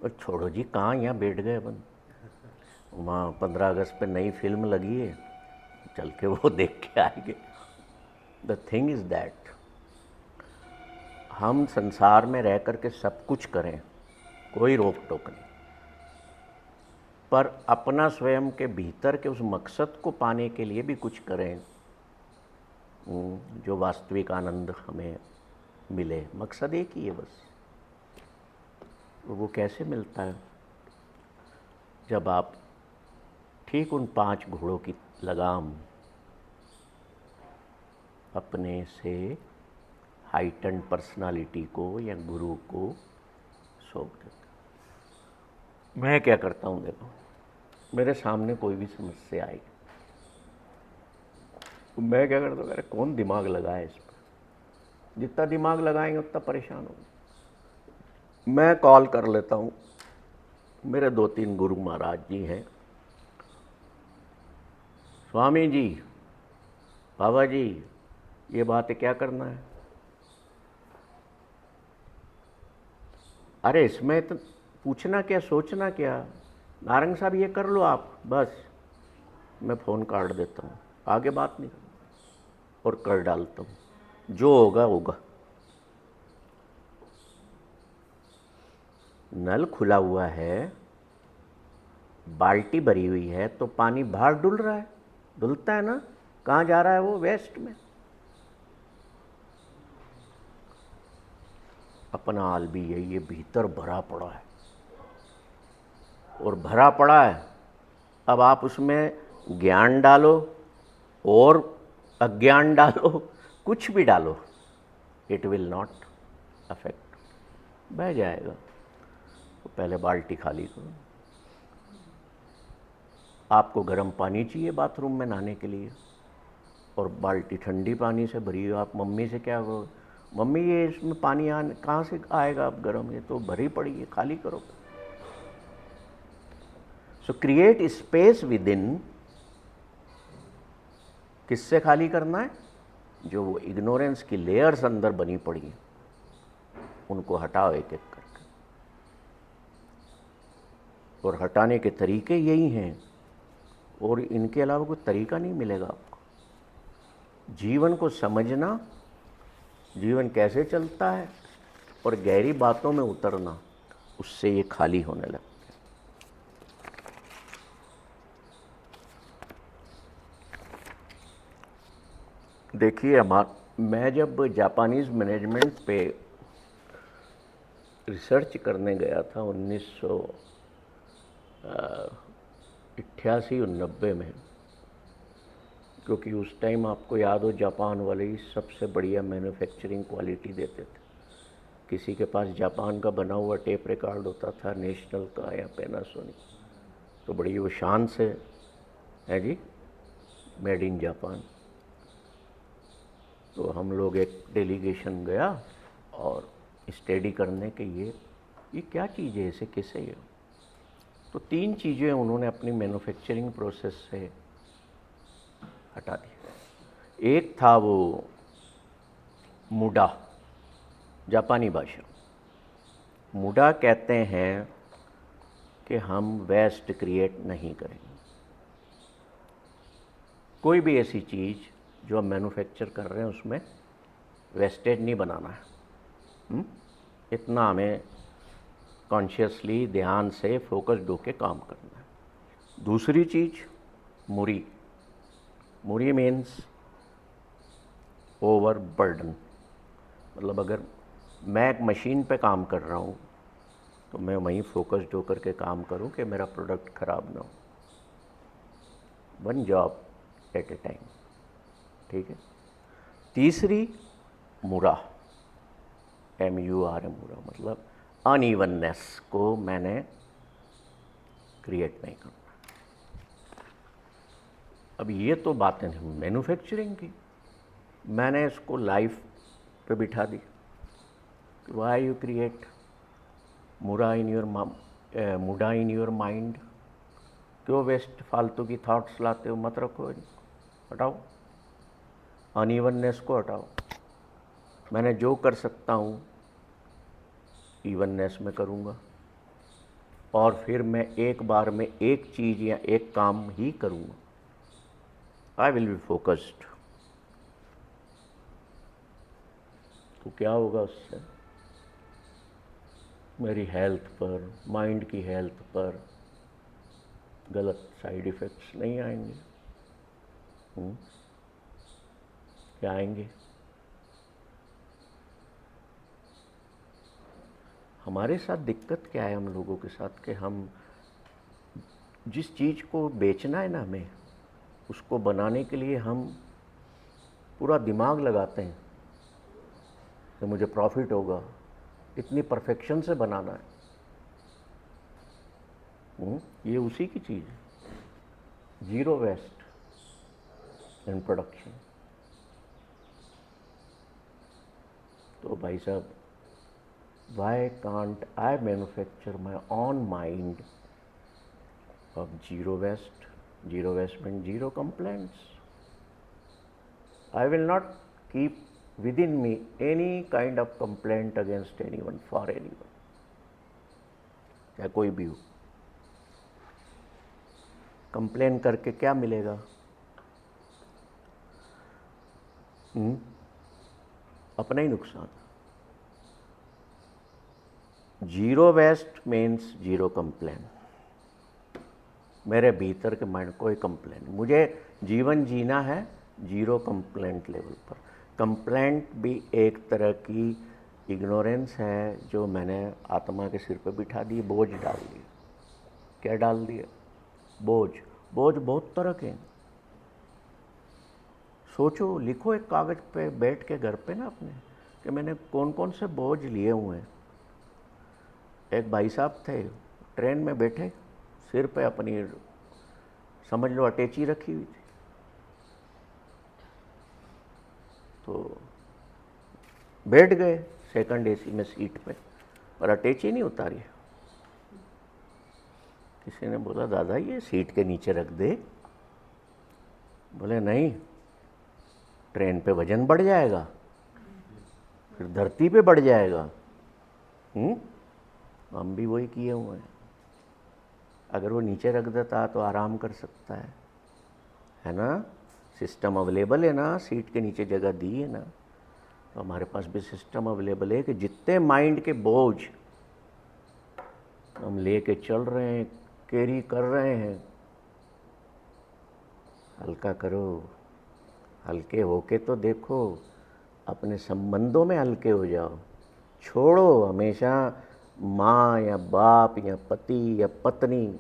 और छोड़ो जी, कहाँ यहाँ बैठ गए अपन, वहाँ 15 अगस्त पे नई फिल्म लगी है, चल के वो देख के आएंगे। द थिंग इज़ दैट हम संसार में रह कर के सब कुछ करें, कोई रोक टोक नहीं, पर अपना स्वयं के भीतर के उस मकसद को पाने के लिए भी कुछ करें, जो वास्तविक आनंद हमें मिले। मकसद एक ही है बस। वो कैसे मिलता है? जब आप ठीक उन 5 घोड़ों की लगाम अपने से हाइटेंड पर्सनालिटी को या गुरु को सौंप देते। मैं क्या करता हूँ, देखो मेरे सामने कोई भी समस्या आई, तो मैं क्या करता हूँ, अरे कौन दिमाग लगाए इस पर, जितना दिमाग लगाएंगे उतना परेशान होंगे। मैं कॉल कर लेता हूँ, मेरे 2-3 गुरु महाराज जी हैं, स्वामी जी, बाबा जी, ये बात है, क्या करना है? अरे इसमें तो पूछना क्या, सोचना क्या, नारंग साहब ये कर लो आप, बस मैं फ़ोन काट देता हूँ, आगे बात नहीं और कर डालता हूँ, जो होगा होगा। नल खुला हुआ है, बाल्टी भरी हुई है, तो पानी बाहर डुल रहा है, डुलता है ना, कहाँ जा रहा है वो? वेस्ट में। अपना हाल भी यही, ये भीतर भरा पड़ा है और भरा पड़ा है। अब आप उसमें ज्ञान डालो और अज्ञान डालो, कुछ भी डालो, इट विल नॉट अफेक्ट, बह जाएगा। तो पहले बाल्टी खाली करो। आपको गर्म पानी चाहिए बाथरूम में नहाने के लिए और बाल्टी ठंडी पानी से भरी हो, आप मम्मी से क्या करो, मम्मी ये इसमें पानी कहाँ से आएगा, अब गर्म, ये तो भरी पड़ी है, खाली करो। सो क्रिएट स्पेस विद इन। किससे खाली करना है? जो वो इग्नोरेंस की लेयर्स अंदर बनी पड़ी हैं, उनको हटाओ एक एक करके। और हटाने के तरीके यही हैं, और इनके अलावा कोई तरीका नहीं मिलेगा आपको। जीवन को समझना, जीवन कैसे चलता है, और गहरी बातों में उतरना, उससे ये खाली होने लगता है। देखिए, मैं जब जापानीज़ मैनेजमेंट पे रिसर्च करने गया था 1988-90 में, क्योंकि उस टाइम आपको याद हो जापान वाले ही सबसे बढ़िया मैन्युफैक्चरिंग क्वालिटी देते थे। किसी के पास जापान का बना हुआ टेप रिकॉर्ड होता था, नेशनल का या पैनासोनिक, तो बड़ी वो शान से है जी, मेड इन जापान। तो हम लोग एक डेलीगेशन गया और स्टडी करने के ये क्या चीज़ है, इसे कैसे ये। तो 3 चीज़ें उन्होंने अपनी मैन्युफैक्चरिंग प्रोसेस से हटा दी। एक था वो मुडा, जापानी भाषा। मुडा कहते हैं कि हम वेस्ट क्रिएट नहीं करेंगे। कोई भी ऐसी चीज़ जो हम मैन्युफैक्चर कर रहे हैं उसमें वेस्टेज नहीं बनाना है। इतना हमें कॉन्शियसली, ध्यान से, फोकस्ड होकर काम करना है। दूसरी चीज़ मुरी। मुरी मीन्स ओवर बर्डन। मतलब अगर मैं एक मशीन पे काम कर रहा हूँ तो मैं वहीं फोकस्ड होकर के काम करूँ कि मेरा प्रोडक्ट ख़राब ना हो। वन जॉब एट ए टाइम, ठीक है। तीसरी मुरा, MURA, मुरा मतलब अनइवननेस को मैंने क्रिएट नहीं करना। अब ये तो बातें हैं मैन्युफैक्चरिंग की, मैंने इसको लाइफ पे बिठा दी। Why you create mura in your muda in your mind? क्यों वेस्ट फालतू की थॉट्स लाते हो? मत रखो, हटाओ, अनइवननेस को हटाओ। मैंने जो कर सकता हूँ इवननेस में करूँगा, और फिर मैं एक बार में एक चीज़ या एक काम ही करूँगा। I will be focused. तो क्या होगा उससे? मेरी हेल्थ पर, माइंड की हेल्थ पर गलत साइड इफ़ेक्ट्स नहीं आएंगे। क्या आएंगे? हमारे साथ दिक्कत क्या है हम लोगों के साथ कि हम जिस चीज़ को बेचना है ना हमें, उसको बनाने के लिए हम पूरा दिमाग लगाते हैं कि मुझे प्रॉफिट होगा, इतनी परफेक्शन से बनाना है। ये उसी की चीज़ है, जीरो वेस्ट इन प्रोडक्शन। तो भाई साहब, why can't I manufacture my on mind of zero waste, zero waste means zero complaints. I will not keep within me any kind of complaint against anyone, for anyone, चाहे कोई भी हो। कंप्लेन करके क्या मिलेगा? अपना ही नुकसान। Zero waste means zero complain. मेरे भीतर के माइंड कोई कंप्लेंट, मुझे जीवन जीना है जीरो कंप्लेंट लेवल पर। कंप्लेंट भी एक तरह की इग्नोरेंस है जो मैंने आत्मा के सिर पे बिठा दी, बोझ डाल दिया। क्या डाल दिया? बोझ। बोझ बहुत तरह के हैं। सोचो, लिखो एक कागज़ पे बैठ के घर पे ना अपने, कि मैंने कौन कौन से बोझ लिए हुए हैं। एक भाई साहब थे, ट्रेन में बैठे, सिर पे अपनी समझ लो अटैची रखी हुई थी। तो बैठ गए सेकंड एसी में सीट पे, पर अटैची नहीं उतारी। किसी ने बोला, दादा ये सीट के नीचे रख दे। बोले नहीं, ट्रेन पे वजन बढ़ जाएगा, फिर धरती पे बढ़ जाएगा। हम भी वही किए हुए हैं। अगर वो नीचे रख देता तो आराम कर सकता है ना? सिस्टम अवेलेबल है ना, सीट के नीचे जगह दी है ना। तो हमारे पास भी सिस्टम अवेलेबल है कि जितने माइंड के बोझ हम लेके चल रहे हैं, कैरी कर रहे हैं, हल्का करो। हल्के होके तो देखो, अपने संबंधों में हल्के हो जाओ। छोड़ो हमेशा माँ या बाप या पति या पत्नी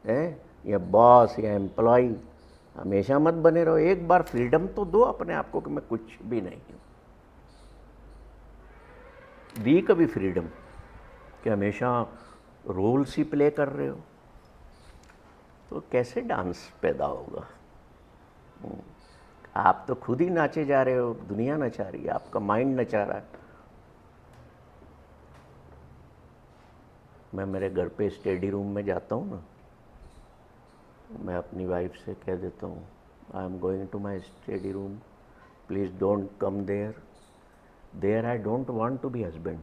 है या बॉस या एम्प्लॉय, हमेशा मत बने रहो। एक बार फ्रीडम तो दो अपने आप को कि मैं कुछ भी नहीं हूँ। दी कभी फ्रीडम कि हमेशा रोल्स ही प्ले कर रहे हो? तो कैसे डांस पैदा होगा? आप तो खुद ही नाचे जा रहे हो, दुनिया नचा रही है, आपका माइंड नचा रहा है। मैं मेरे घर पे स्टडी रूम में जाता हूँ ना, मैं अपनी वाइफ से कह देता हूँ, I am going to my study room, please don't come there, there I don't want to be husband.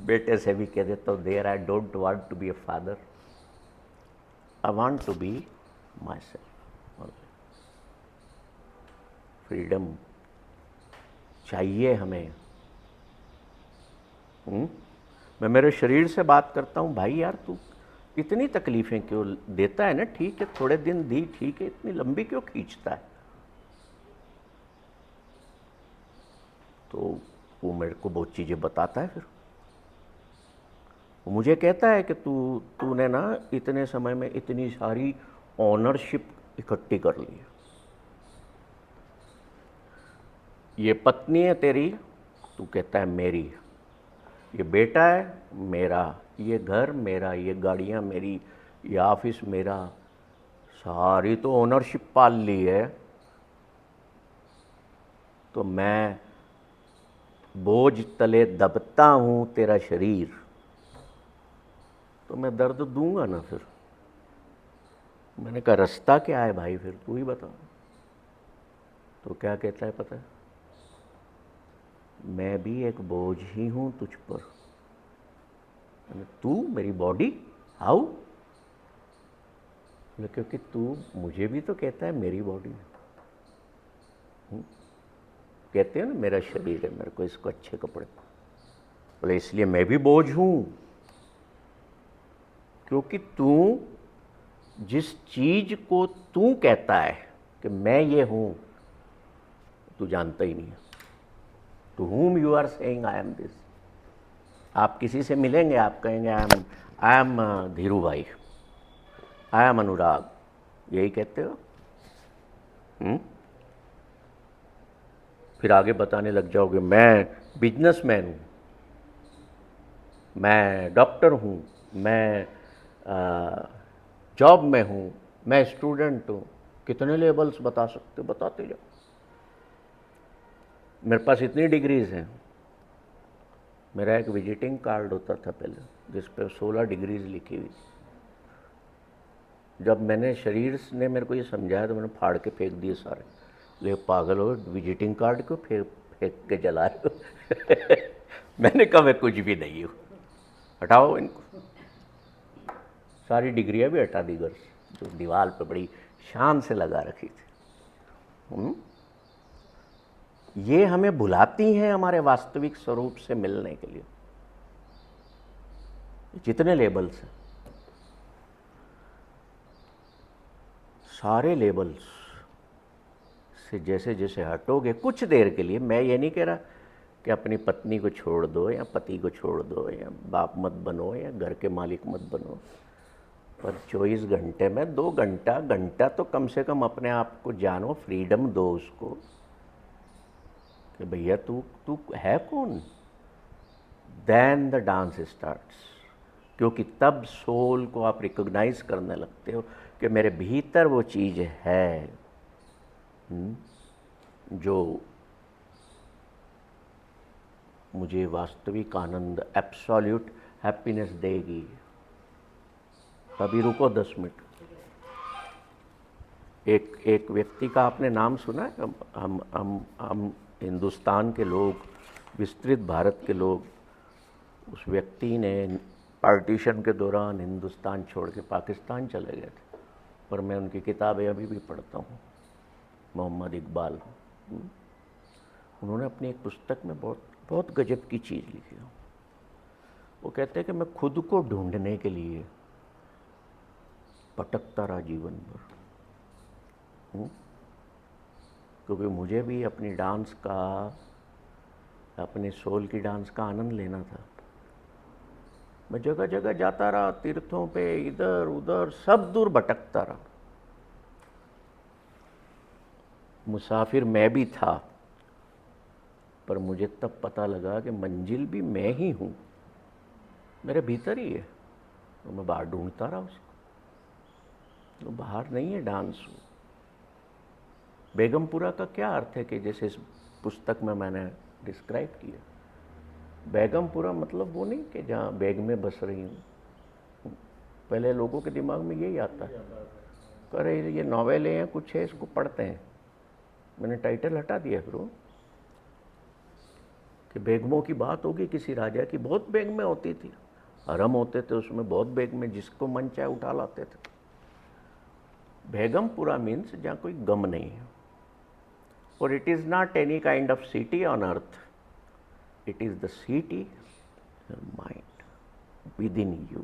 बेटे से भी कह देता हूँ, there I don't want to be a father, I want to be myself. Freedom चाहिए हमें। मैं मेरे शरीर से बात करता हूँ, भाई यार तू इतनी तकलीफ़ें क्यों देता है ना? ठीक है थोड़े दिन दी, ठीक है, इतनी लंबी क्यों खींचता है? तो वो मेरे को बहुत चीज़ें बताता है। फिर वो मुझे कहता है कि तूने ना इतने समय में इतनी सारी ऑनरशिप इकट्ठी कर ली है। ये पत्नी है तेरी, तू कहता है मेरी। ये बेटा है मेरा, ये घर मेरा, ये गाड़ियाँ मेरी, ये ऑफिस मेरा, सारी तो ओनरशिप पाल ली है। तो मैं बोझ तले दबता हूँ तेरा शरीर, तो मैं दर्द दूंगा ना। फिर मैंने कहा रास्ता क्या है भाई, फिर तू ही बता। तो क्या कहता है पता है? मैं भी एक बोझ ही हूँ तुझ पर। तू मेरी बॉडी, हाउ? क्योंकि तू मुझे भी तो कहता है मेरी बॉडी। कहते हैं ना मेरा शरीर है, मेरे को इसको अच्छे कपड़े। बोले इसलिए मैं भी बोझ हूँ, क्योंकि तू जिस चीज को तू कहता है कि मैं ये हूँ, तू जानता ही नहीं है। To whom you are saying I am this. आप किसी से मिलेंगे, आप कहेंगे आई एम धीरू भाई, आई एम अनुराग, यही कहते हो। फिर आगे बताने लग जाओगे मैं बिजनेसमैन हूँ, मैं डॉक्टर हूँ, मैं जॉब में हूँ, मैं स्टूडेंट हूँ। कितने लेबल्स बता सकते हो, बताते जाओ। मेरे पास इतनी डिग्रीज हैं। मेरा एक विजिटिंग कार्ड होता था पहले, जिस पे 16 डिग्रीज लिखी हुई थी। जब मैंने शरीर ने मेरे को ये समझाया तो मैंने फाड़ के फेंक दिए सारे। ले पागल हो, विजिटिंग कार्ड को फेंक के जला रहे हो। मैंने कहा मैं कुछ भी नहीं हूँ, हटाओ इनको। सारी डिग्रियाँ भी हटा दी घर से, जो दीवार पे बड़ी शान से लगा रखी थी। ये हमें बुलाती हैं हमारे वास्तविक स्वरूप से मिलने के लिए। जितने लेबल्स हैं, सारे लेबल्स से जैसे जैसे हटोगे कुछ देर के लिए, मैं ये नहीं कह रहा कि अपनी पत्नी को छोड़ दो या पति को छोड़ दो या बाप मत बनो या घर के मालिक मत बनो, पर 24 घंटे में 2 घंटा तो कम से कम अपने आप को जानो, फ्रीडम दो उसको कि भैया तू है कौन। देन द डांस स्टार्ट्स, क्योंकि तब सोल को आप रिकॉग्नाइज करने लगते हो कि मेरे भीतर वो चीज़ है जो मुझे वास्तविक आनंद, एब्सोल्यूट हैप्पीनेस देगी। अभी रुको 10 मिनट। एक व्यक्ति का आपने नाम सुना है? हम हिंदुस्तान के लोग, विस्तृत भारत के लोग, उस व्यक्ति ने पार्टीशन के दौरान हिंदुस्तान छोड़ के पाकिस्तान चले गए थे, पर मैं उनकी किताबें अभी भी पढ़ता हूँ। मोहम्मद इकबाल, उन्होंने अपनी एक पुस्तक में बहुत गजब की चीज़ लिखी है। वो कहते हैं कि मैं खुद को ढूंढने के लिए भटकता रहा जीवन भर, क्योंकि मुझे भी अपनी डांस का, अपने सोल की डांस का आनंद लेना था। मैं जगह जगह जाता रहा, तीर्थों पे, इधर उधर सब दूर भटकता रहा। मुसाफिर मैं भी था, पर मुझे तब पता लगा कि मंजिल भी मैं ही हूँ, मेरे भीतर ही है। तो मैं बाहर ढूंढता रहा उसको, तो बाहर नहीं है डांस। बेगमपुरा का क्या अर्थ है कि जैसे इस पुस्तक में मैंने डिस्क्राइब किया, बेगमपुरा मतलब वो नहीं कि जहाँ बेग में बस रही हूँ। पहले लोगों के दिमाग में यही आता है, अरे ये नॉवेल है या कुछ है, इसको पढ़ते हैं। मैंने टाइटल हटा दिया फिर वो, कि बेगमों की बात होगी किसी राजा की, बहुत बेग में होती थी, हरम होते थे उसमें, बहुत बेग में जिसको मन चाहे उठा लाते थे। बेगमपुरा मीन्स जहाँ कोई गम नहीं है। और it is not any kind of city on earth, it is the city mind with in you.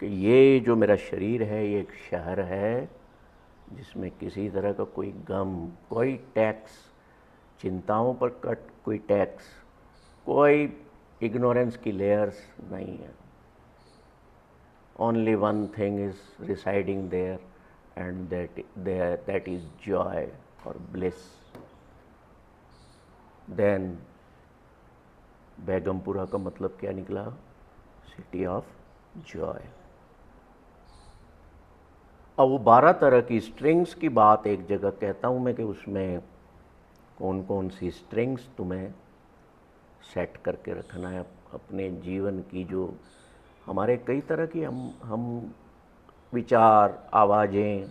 कि ये जो मेरा शरीर है, ये एक शहर है जिसमें किसी तरह का कोई गम, कोई टैक्स, चिंताओं पर कट कोई टैक्स, कोई इग्नोरेंस की लेयर्स नहीं है। Only one thing is residing there, and that is joy और ब्लिस। देन बेगमपुरा का मतलब क्या निकला? City of joy. अब वो 12 तरह की स्ट्रिंग्स की बात एक जगह कहता हूँ मैं कि उसमें कौन कौन सी स्ट्रिंग्स तुम्हें सेट करके रखना है अपने जीवन की। जो हमारे कई तरह की हम विचार, आवाज़ें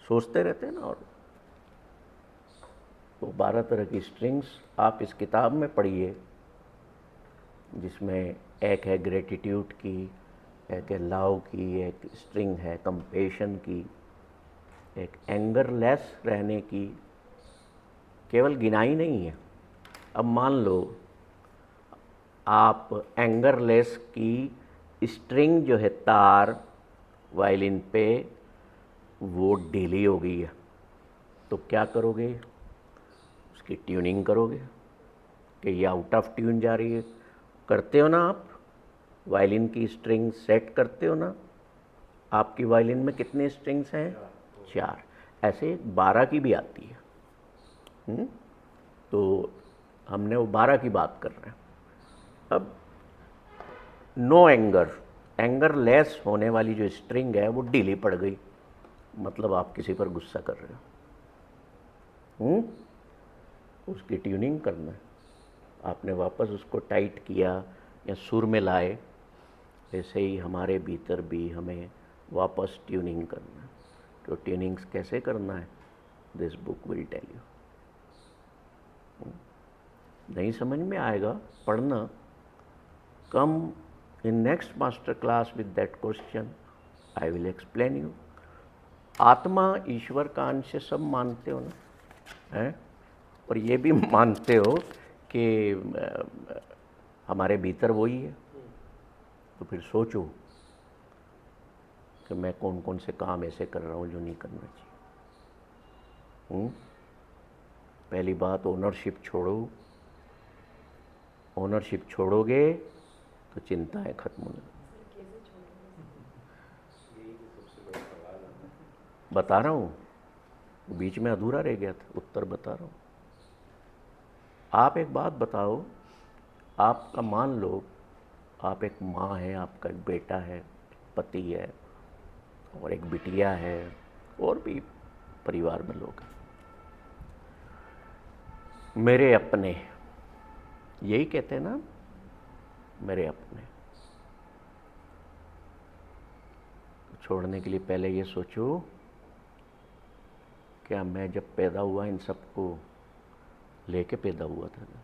सोचते रहते हैं ना, और वो 12 तरह की स्ट्रिंग्स आप इस किताब में पढ़िए, जिसमें एक है ग्रेटिट्यूड की, एक है लव की, एक स्ट्रिंग है कंपेशन की, एक एंगरलेस रहने की। केवल गिनाई नहीं है। अब मान लो आप एंगरलेस की स्ट्रिंग जो है, तार वायलिन पे, वो ढीली हो गई है, तो क्या करोगे? उसकी ट्यूनिंग करोगे कि ये आउट ऑफ ट्यून जा रही है। करते हो ना आप? वायलिन की स्ट्रिंग सेट करते हो ना? आपकी वायलिन में कितने स्ट्रिंग्स हैं? 4। ऐसे 12 की भी आती है। तो हमने वो 12 की बात कर रहे हैं। अब नो एंगर लेस होने वाली जो स्ट्रिंग है वो ढीली पड़ गई, मतलब आप किसी पर गुस्सा कर रहे हो। उसकी ट्यूनिंग करना है, आपने वापस उसको टाइट किया या सुर में लाए। ऐसे ही हमारे भीतर भी हमें वापस ट्यूनिंग करना है। तो ट्यूनिंग्स कैसे करना है, this book will tell you. नहीं समझ में आएगा, पढ़ना। Come in next master class with that question, I will explain you. आत्मा ईश्वर का अंश सब मानते हो ना, हैं? और ये भी मानते हो कि हमारे भीतर वही है। तो फिर सोचो कि मैं कौन कौन से काम ऐसे कर रहा हूँ जो नहीं करना चाहिए। पहली बात, ओनरशिप छोड़ो। ओनरशिप छोड़ोगे तो चिंताएं खत्म होने लगेंगी। बता रहा हूँ, बीच में अधूरा रह गया था, उत्तर बता रहा हूँ। आप एक बात बताओ, आपका मान लो आप एक माँ है, आपका एक बेटा है, पति है, और एक बिटिया है, और भी परिवार में लोग हैं। मेरे अपने, यही कहते हैं ना, मेरे अपने। छोड़ने के लिए पहले ये सोचो, क्या मैं जब पैदा हुआ इन सबको लेके पैदा हुआ था ना?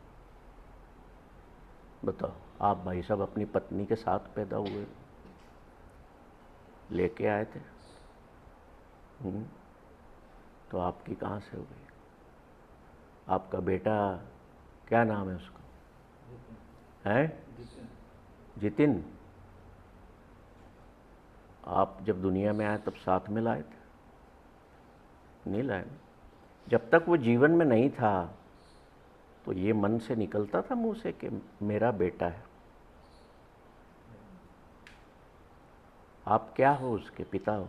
बताओ, आप भाई साहब अपनी पत्नी के साथ पैदा हुए, लेके आए थे? तो आपकी कहाँ से हो गई? आपका बेटा, क्या नाम है उसका? है जितिन। आप जब दुनिया में आए तब साथ में लाए थे? नहीं लाए ना। जब तक वो जीवन में नहीं था तो ये मन से निकलता था मुंह से कि मेरा बेटा है। आप क्या हो? उसके पिता हो।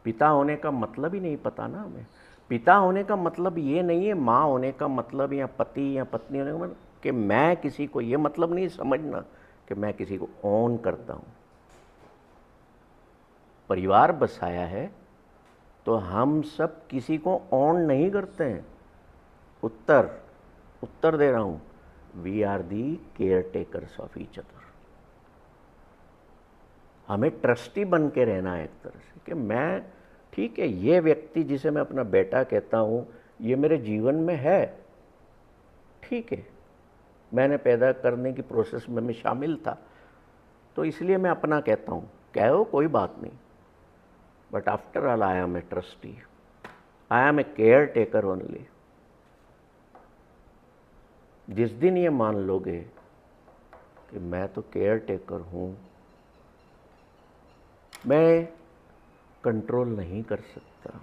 पिता होने का मतलब ही नहीं पता ना हमें। पिता होने का मतलब ये नहीं है, माँ होने का मतलब, या पति या पत्नी होने का मतलब कि मैं किसी को, ये मतलब नहीं समझना कि मैं किसी को ओन करता हूँ। परिवार बसाया है तो हम सब किसी को ओन नहीं करते हैं। उत्तर दे रहा हूँ, we are the caretakers of each other. हमें ट्रस्टी बन के रहना है एक तरह से, कि मैं, ठीक है, ये व्यक्ति जिसे मैं अपना बेटा कहता हूँ, ये मेरे जीवन में है, ठीक है, मैंने पैदा करने की प्रोसेस में मैं शामिल था, तो इसलिए मैं अपना कहता हूँ। कहो, कोई बात नहीं, but after all I am a trustee, I am a caretaker only. जिस दिन ये मान लोगे कि मैं तो केयर टेकर हूँ, मैं कंट्रोल नहीं कर सकता।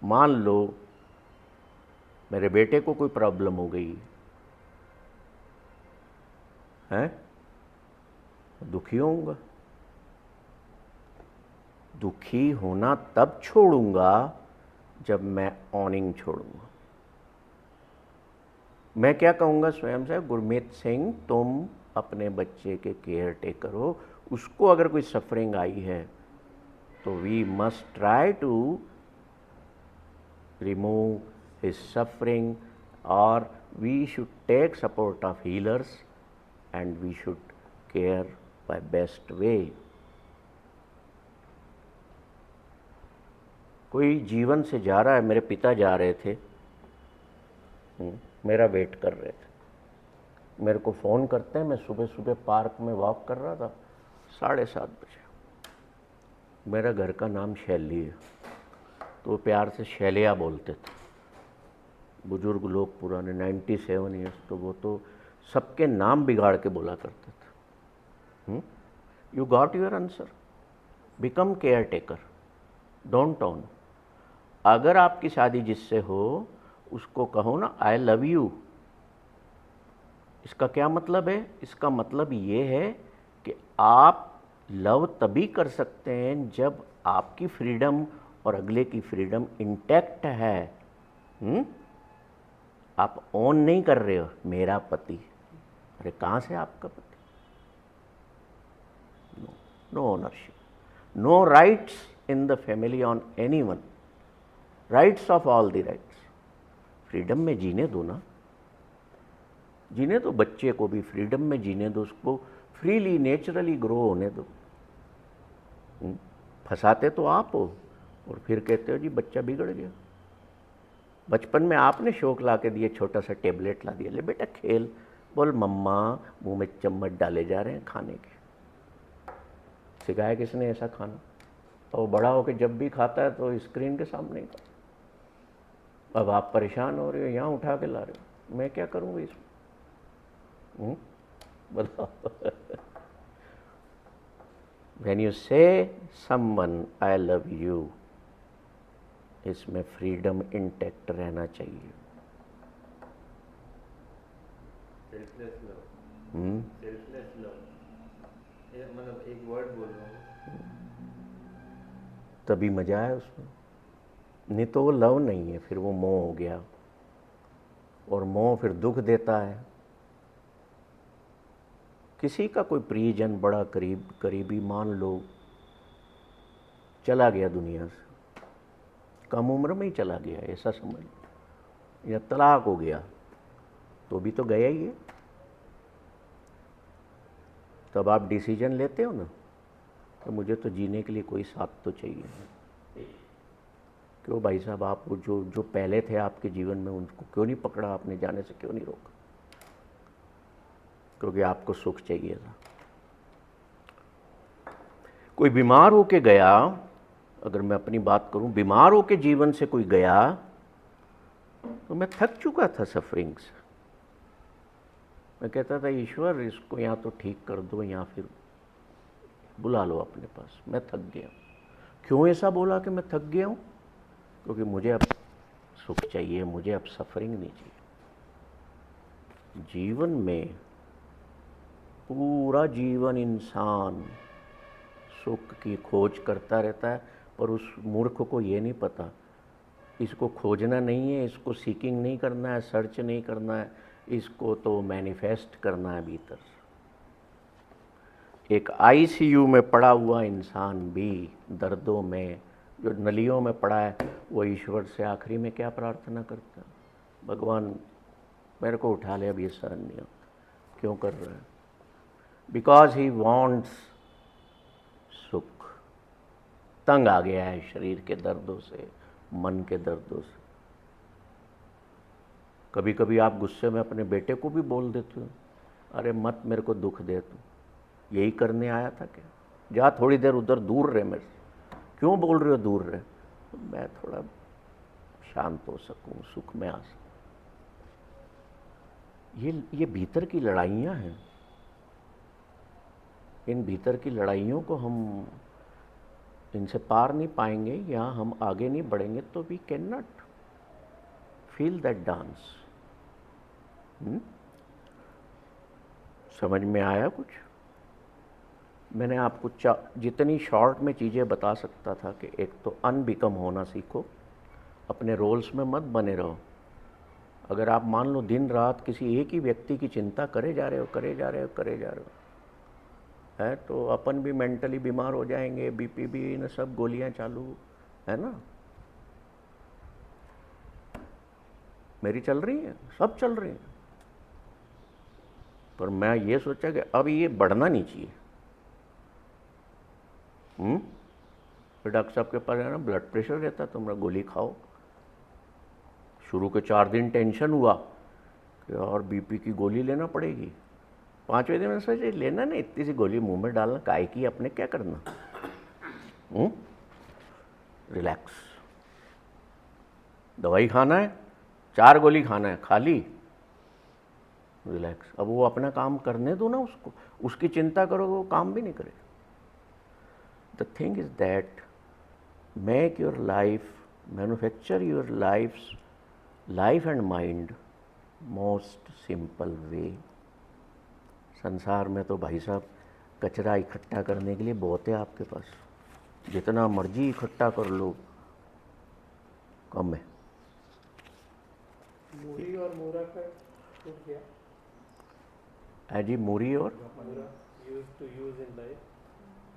मान लो मेरे बेटे को कोई प्रॉब्लम हो गई है, दुखी होऊंगा। दुखी होना तब छोड़ूंगा जब मैं ऑनिंग छोड़ूंगा। मैं क्या कहूँगा स्वयं से, गुरमीत सिंह तुम अपने बच्चे के केयर टेकर हो, उसको अगर कोई सफरिंग आई है तो we must try to remove his suffering, और we should take support of healers and we should care by best way. कोई जीवन से जा रहा है, मेरे पिता जा रहे थे, मेरा वेट कर रहे थे, मेरे को फ़ोन करते हैं, मैं सुबह सुबह पार्क में वॉक कर रहा था, 7:30 बजे। मेरा घर का नाम शैली है, तो वो प्यार से शैलिया बोलते थे। बुजुर्ग लोग पुराने 97 ईयर्स, तो वो तो सबके नाम बिगाड़ के बोला करते थे। You got your answer, become care taker, don't on. अगर आपकी शादी जिससे हो उसको कहो ना आई लव यू। इसका क्या मतलब है? इसका मतलब ये है कि आप लव तभी कर सकते हैं जब आपकी फ्रीडम और अगले की फ्रीडम इंटैक्ट है। आप ओन नहीं कर रहे हो मेरा पति। अरे कहाँ से आपका पति? No ownership, no rights in the family on anyone, rights of all the rights. Freedom में जीने दो ना, जीने दो, बच्चे को भी फ्रीडम में जीने दो, उसको फ्रीली नेचुरली ग्रो होने दो। फंसाते तो आप हो और फिर कहते हो जी बच्चा बिगड़ गया। बचपन में आपने शौक ला के दिए, छोटा सा टेबलेट ला दिया, ले बेटा खेल, बोल मम्मा मुंह में चम्मच डाले जा रहे हैं खाने के। सिखाया किसने ऐसा खाना? और वो बड़ा होकर जब भी खाता है तो स्क्रीन के सामने ही खाता। अब आप परेशान हो रहे हो, यहाँ उठा के ला रहे हो, मैं क्या करूँगा इसमें? बताओ। When you say someone I love you, इसमें फ्रीडम इंटैक्ट रहना चाहिए। सेल्फलेस लव, सेल्फलेस लव, मतलब एक वर्ड बोल रहा हूँ, तभी मजा है उसमें। नहीं तो वो लव नहीं है, फिर वो मोह हो गया, और मोह फिर दुख देता है। किसी का कोई प्रियजन बड़ा करीबी मान लो चला गया दुनिया से, कम उम्र में ही चला गया ऐसा समझ, या तलाक हो गया, तो भी तो गया ही है। तब आप डिसीजन लेते हो ना कि मुझे तो जीने के लिए कोई साथ तो चाहिए। क्यों भाई साहब, आप जो पहले थे आपके जीवन में उनको क्यों नहीं पकड़ा आपने, जाने से क्यों नहीं रोका? क्योंकि आपको सुख चाहिए था। कोई बीमार होके गया, अगर मैं अपनी बात करूं, बीमार होके जीवन से कोई गया तो मैं थक चुका था सफरिंग से। मैं कहता था ईश्वर इसको या तो ठीक कर दो या फिर बुला लो अपने पास, मैं थक गया। क्यों ऐसा बोला कि मैं थक गया हूँ? क्योंकि मुझे अब सुख चाहिए, मुझे अब सफरिंग नहीं चाहिए। जीवन में पूरा जीवन इंसान सुख की खोज करता रहता है, पर उस मूर्ख को ये नहीं पता इसको खोजना नहीं है, इसको सीकिंग नहीं करना है, सर्च नहीं करना है, इसको तो मैनिफेस्ट करना है भीतर। एक आईसीयू में पड़ा हुआ इंसान भी दर्दों में, जो नलियों में पड़ा है, वो ईश्वर से आखिरी में क्या प्रार्थना करता है? भगवान मेरे को उठा ले, अब ये सहन नहीं होता। क्यों कर रहा है? बिकॉज ही वॉन्ट्स सुख। तंग आ गया है शरीर के दर्दों से, मन के दर्दों से। कभी कभी आप गुस्से में अपने बेटे को भी बोल देते हो, अरे मत मेरे को दुख दे, तू यही करने आया था क्या? जा थोड़ी देर उधर दूर रहे मेरे से। क्यों बोल रहे हो दूर रहे? तो मैं थोड़ा शांत हो सकूं, सुख में आ सकूं। ये भीतर की लड़ाइयाँ हैं। इन भीतर की लड़ाइयों को हम इनसे पार नहीं पाएंगे या हम आगे नहीं बढ़ेंगे तो we can not feel that dance. समझ में आया कुछ? मैंने आपको जितनी शॉर्ट में चीज़ें बता सकता था कि एक तो अनबिकम होना सीखो, अपने रोल्स में मत बने रहो। अगर आप मान लो दिन रात किसी एक ही व्यक्ति की चिंता करे जा रहे हो है, तो अपन भी मेंटली बीमार हो जाएंगे, बीपी भी, न सब गोलियां चालू है ना। मेरी चल रही है, सब चल रही है, पर मैं ये सोचा कि अब ये बढ़ना नहीं चाहिए। फिर डॉक्टर साहब के पास है ना, ब्लड प्रेशर रहता, तुम गोली खाओ। शुरू के 4 दिन टेंशन हुआ कि और बीपी की गोली लेना पड़ेगी। 5वें दिन में सोचे लेना नहीं, इतनी सी गोली मुंह में डालना काय की, अपने क्या करना। रिलैक्स, दवाई खाना है, 4 गोली खाना है, खा ली, रिलैक्स। अब वो अपना काम करने दो ना उसको, उसकी चिंता करोगे वो काम भी नहीं करेगा। The thing is that make your life, manufacture your life and mind most simple way. संसार में तो भाई साहब कचरा इकट्ठा करने के लिए बहुत है आपके पास, जितना मर्जी इकट्ठा कर लो कम है। मूरी और मूरा का टूट गया। है जी, मूरी और mura use to use in life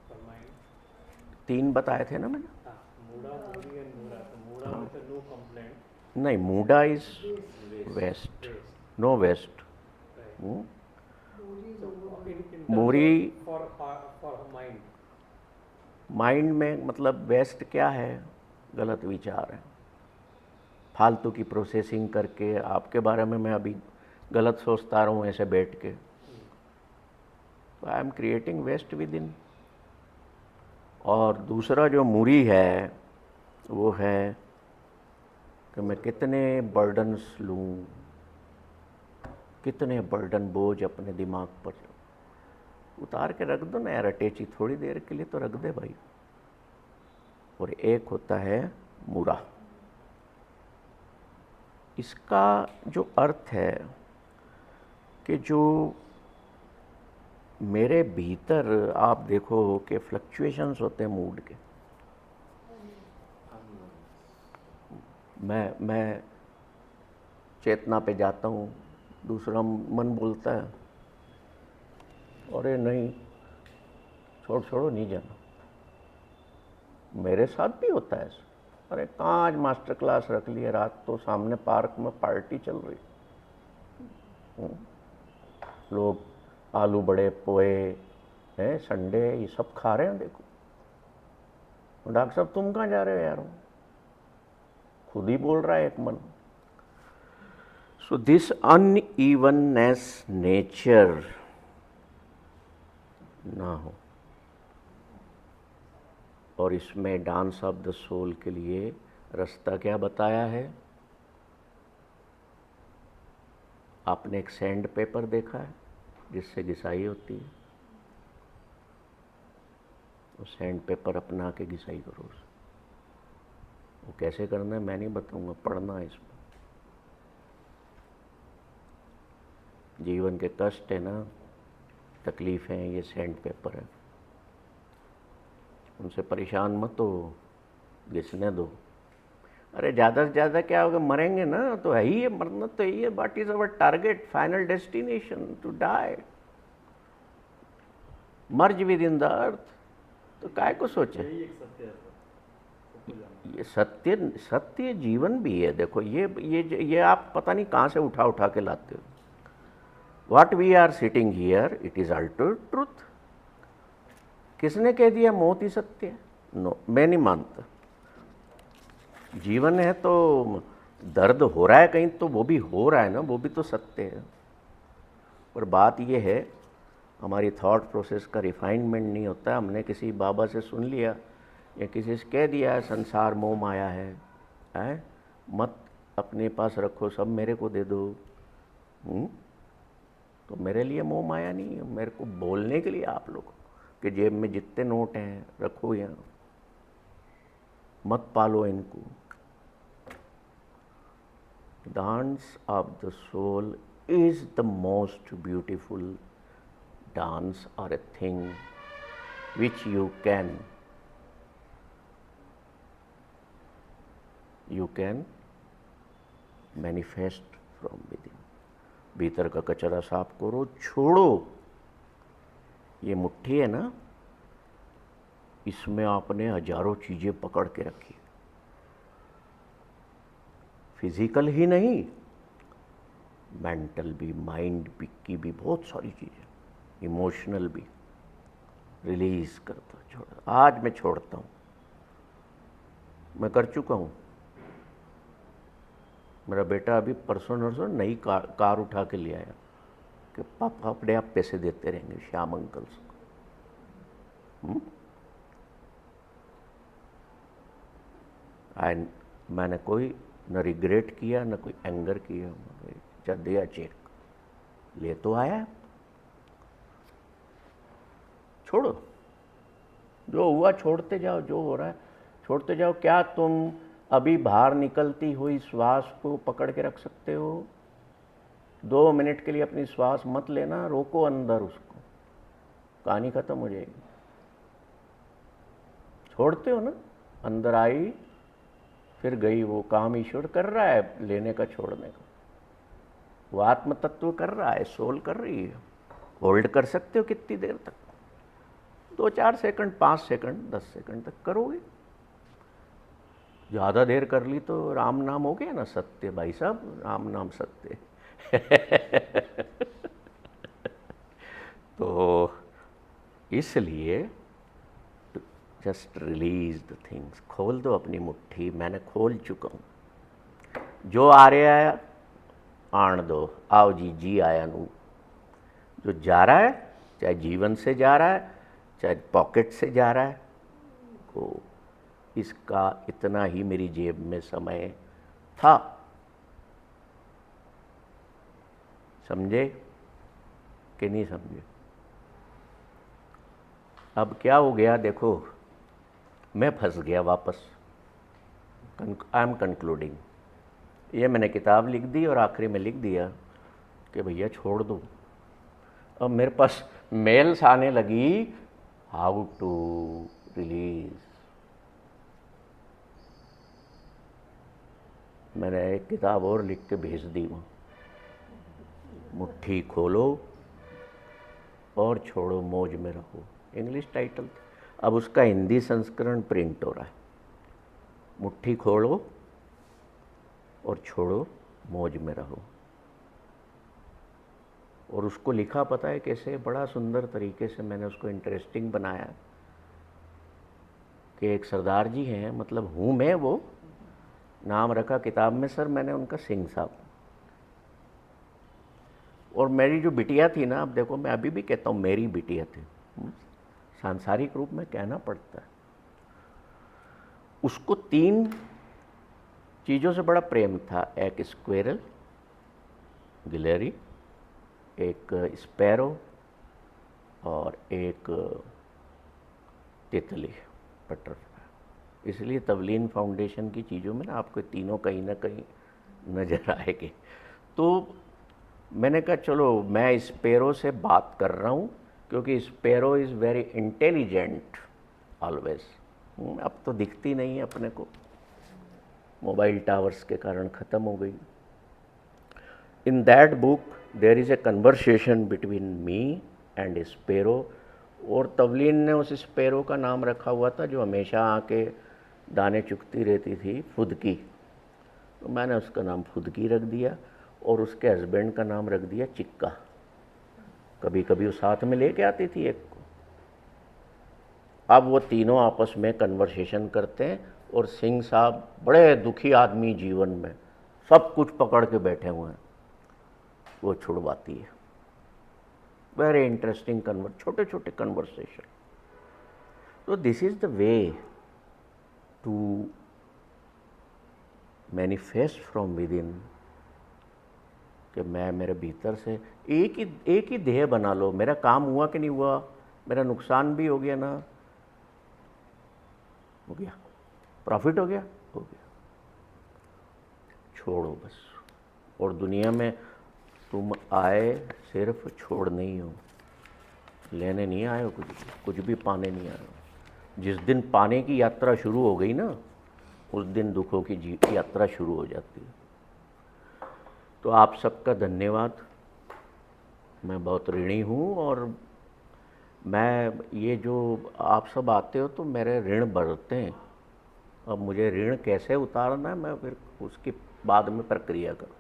for mind. 3 बताए थे ना मैंने। हाँ, मूड़ा, मूरी एंड मूरा। तो मूड़ा में तो नो कंप्लेंट। नहीं, muda is waste, no waste. Muri for mind. Mind में मतलब वेस्ट क्या है? गलत विचार है, फालतू की प्रोसेसिंग करके आपके बारे में मैं अभी गलत सोचता रहूँ ऐसे बैठ के, तो I am creating waste within. और दूसरा जो मूरी है वो है कि मैं कितने बर्डन्स लूँ, कितने बर्डन बोझ अपने दिमाग पर उतार के रख दो ना यार, अटैची थोड़ी देर के लिए तो रख दे भाई। और एक होता है मूरा। इसका जो अर्थ है कि जो मेरे भीतर आप देखो कि फ्लक्चुएशंस होते हैं मूड के। मैं चेतना पे जाता हूँ, दूसरा मन बोलता है अरे नहीं छोड़ो नहीं जाना। मेरे साथ भी होता है ऐसा, अरे कहाँ आज मास्टर क्लास रख लिए, रात तो सामने पार्क में पार्टी चल रही, लोग आलू बड़े पोए हैं, संडे ये सब खा रहे हैं, देखो। डॉक्टर साहब तुम कहाँ जा रहे हो यार? खुद ही बोल रहा है एक मन। सो दिस अनइवननेस नेचर ना हो। और इसमें डांस ऑफ द सोल के लिए रास्ता क्या बताया है? आपने एक सैंड पेपर देखा है जिससे घिसाई होती है? वो सैंड पेपर अपना के घिसाई करो उसे। वो कैसे करना है मैं नहीं बताऊंगा, पढ़ना है इसमें। जीवन के कष्ट है ना, तकलीफ़ें हैं, ये सैंड पेपर है, उनसे परेशान मत हो, घिसने दो। अरे ज़्यादा से ज़्यादा क्या होगा, मरेंगे ना, तो है ही है, मरना तो यही है। What is our target, final destination? To die, merge within the earth. तो काय को सोचे? यही एक सत्य है सर, सबको जानना। ये सत्य जीवन भी है। देखो ये आप पता नहीं कहाँ से उठा के लाते हो। What we are sitting here, it is ultimate truth. किसने कह दिया मौत ही सत्य है? नो, मैं नहीं मानता। जीवन है तो दर्द हो रहा है कहीं, तो वो भी हो रहा है ना, वो भी तो सत्य है। पर बात ये है, हमारी थॉट प्रोसेस का रिफाइनमेंट नहीं होता। हमने किसी बाबा से सुन लिया या किसी से कह दिया है संसार मोह माया है, मत अपने पास रखो, सब मेरे को दे दो। तो मेरे लिए मोह माया नहीं है, मेरे को बोलने के लिए आप लोग कि जेब में जितने नोट हैं रखो यहाँ, मत पालो इनको। Dance of the soul is the most beautiful dance or a thing which you can manifest from within. भीतर का कचरा साफ करो, छोड़ो। ये मुट्ठी है ना, इसमें आपने हजारों चीजें पकड़ के रखी, फिजिकल ही नहीं, मेंटल भी, माइंड भी की भी बहुत सारी चीज़ें, इमोशनल भी। रिलीज करता, छोड़ा। आज मैं छोड़ता हूँ, मैं कर चुका हूँ। मेरा बेटा अभी परसों नरसों नई कार उठा के ले आया कि पापा अपने आप पैसे देते रहेंगे श्याम अंकल से। एंड मैंने कोई न रिग्रेट किया न कोई एंगर किया, दिया चेक। ले तो आया, छोड़ो, जो हुआ छोड़ते जाओ, जो हो रहा है छोड़ते जाओ। क्या तुम अभी बाहर निकलती हुई श्वास को पकड़ के रख सकते हो? 2 मिनट के लिए अपनी श्वास मत लेना, रोको अंदर उसको, कहानी खत्म हो जाएगी। छोड़ते हो ना, अंदर आई फिर गई, वो काम ईश्वर कर रहा है लेने का छोड़ने का, वो आत्म तत्व कर रहा है, सोल कर रही है। होल्ड कर सकते हो कितनी देर तक? 2-4 सेकंड, 5 सेकंड, 10 सेकंड तक करोगे। ज़्यादा देर कर ली तो राम नाम हो गया ना सत्य, भाई साहब, राम नाम सत्य। तो इसलिए जस्ट रिलीज द थिंग्स, खोल दो अपनी मुट्ठी, मैंने खोल चुका हूँ। जो आ रहा है आण दो, आओ जी, जी आया नू। जो जा रहा है, चाहे जीवन से जा रहा है, चाहे पॉकेट से जा रहा है, को इसका इतना ही मेरी जेब में समय था। समझे कि नहीं समझे? अब क्या हो गया देखो, मैं फंस गया वापस। आई एम कंक्लूडिंग, ये मैंने किताब लिख दी और आखिरी में लिख दिया कि भैया छोड़ दो। अब मेरे पास मेल्स आने लगी, हाउ टू रिलीज। मैंने एक किताब और लिख के भेज दी वहाँ, मुट्ठी खोलो और छोड़ो, मौज में रहो, इंग्लिश टाइटल। अब उसका हिंदी संस्करण प्रिंट हो रहा है, मुट्ठी खोलो और छोड़ो, मौज में रहो। और उसको लिखा पता है कैसे? बड़ा सुंदर तरीके से मैंने उसको इंटरेस्टिंग बनाया कि एक सरदार जी हैं, मतलब हूँ मैं वो, नाम रखा किताब में सर मैंने उनका सिंह साहब। और मेरी जो बिटिया थी ना, अब देखो मैं अभी भी कहता हूँ मेरी बिटिया थी, सांसारिक रूप में कहना पड़ता है। उसको 3 चीज़ों से बड़ा प्रेम था, एक स्क्वेरल, गिलहरी, एक स्पैरो और एक तितली, बटरफ्लाई। इसलिए तवलीन फाउंडेशन की चीज़ों में ना आपको तीनों कहीं ना कहीं नज़र आएंगे। तो मैंने कहा चलो मैं स्पैरो से बात कर रहा हूँ, क्योंकि sparrow is very intelligent always. अब तो दिखती नहीं है अपने को, मोबाइल टावर्स के कारण ख़त्म हो गई। In that book there is a conversation between me and sparrow. और तवलीन ने उस स्पैरो का नाम रखा हुआ था जो हमेशा आके दाने चुगती रहती थी, फुदकी। तो मैंने उसका नाम फुदकी रख दिया और उसके हस्बैंड का नाम रख दिया चिक्का। कभी कभी वो साथ में लेके आती थी एक को। अब वो तीनों आपस में कन्वर्सेशन करते हैं और सिंह साहब बड़े दुखी आदमी, जीवन में सब कुछ पकड़ के बैठे हुए हैं, वो छुड़वाती है। वेरी इंटरेस्टिंग छोटे छोटे कन्वर्सेशन। तो this is the way to manifest from within, कि मैं मेरे भीतर से एक ही देह बना लो। मेरा काम हुआ कि नहीं हुआ, मेरा नुकसान भी हो गया ना, हो गया, प्रॉफिट हो गया, हो गया, छोड़ो बस। और दुनिया में तुम आए सिर्फ छोड़ने ही हो, लेने नहीं आए हो, कुछ भी पाने नहीं आए हो। जिस दिन पाने की यात्रा शुरू हो गई ना, उस दिन दुखों की यात्रा शुरू हो जाती है। तो आप सबका धन्यवाद, मैं बहुत ऋणी हूँ। और मैं ये जो आप सब आते हो तो मेरे ऋण बढ़ते हैं। अब मुझे ऋण कैसे उतारना है, मैं फिर उसके बाद में प्रक्रिया करूँ।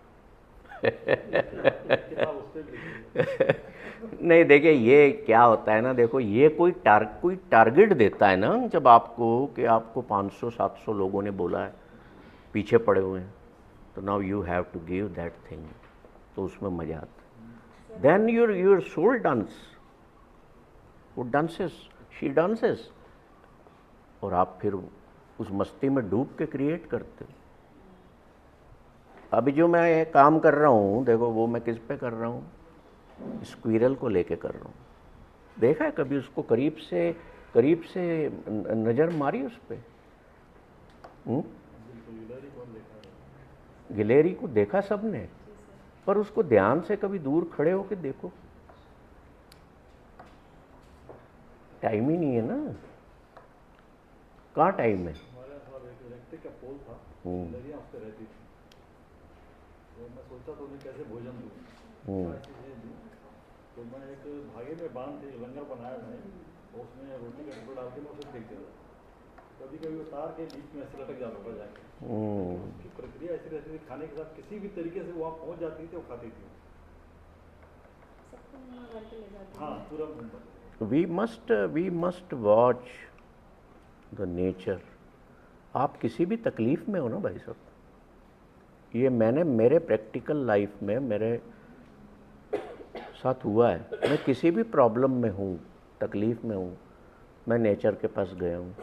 किताब उस पर भी लिखी नहीं देखिए, ये क्या होता है ना, देखो ये कोई टारगेट देता है ना जब आपको, कि आपको 500-700 लोगों ने बोला है, पीछे पड़े हुए हैं, तो now you have to give that thing. तो उसमें मजा आता है। देन योर सोल डांस, वो डांसेस, शी डांसेस, और आप फिर उस मस्ती में डूब के क्रिएट करते हो। अभी जो मैं ये काम कर रहा हूँ देखो, वो मैं किस पे कर रहा हूँ? स्क्विरल को लेके कर रहा हूँ। देखा है कभी उसको करीब से नज़र मारी उस पर? बिल्कुल गिलहरी कौन देखा है? गिलहरी को देखा सबने, पर उसको ध्यान से कभी दूर खड़े होके देखो, टाइम ही नहीं है ना। कहाँ टाइम है? हमारे यहाँ साहब एक इलेक्ट्रिक का पोल था, हम्म। गिलहरियाँ उस पर रहती थी। तो मैं सोचा तो उन्हें कैसे भोजन दूँ, हम्म। क्या चीज़ें दूँ। तो मैं एक धागे में बांध के लंगर बनाया मैंने, और उसमें रोटी का टुकड़ा डाल के मैं उसे फेंक देता था। कभी कभी वो तार के बीच में ऐसे लटक जाता था जाके। उसकी प्रक्रिया ऐसी रहती थी, खाने के साथ किसी भी तरीके से वो वहाँ पहुँच जाती थी और खाती थी। हाँ, पूरा Mumbai. We must watch the nature. आप किसी भी तकलीफ में हो ना भाई साहब, ये मैंने मेरे प्रैक्टिकल लाइफ में मेरे साथ हुआ है। मैं किसी भी प्रॉब्लम में हूँ, तकलीफ़ में हूँ, मैं नेचर के पास गया हूँ,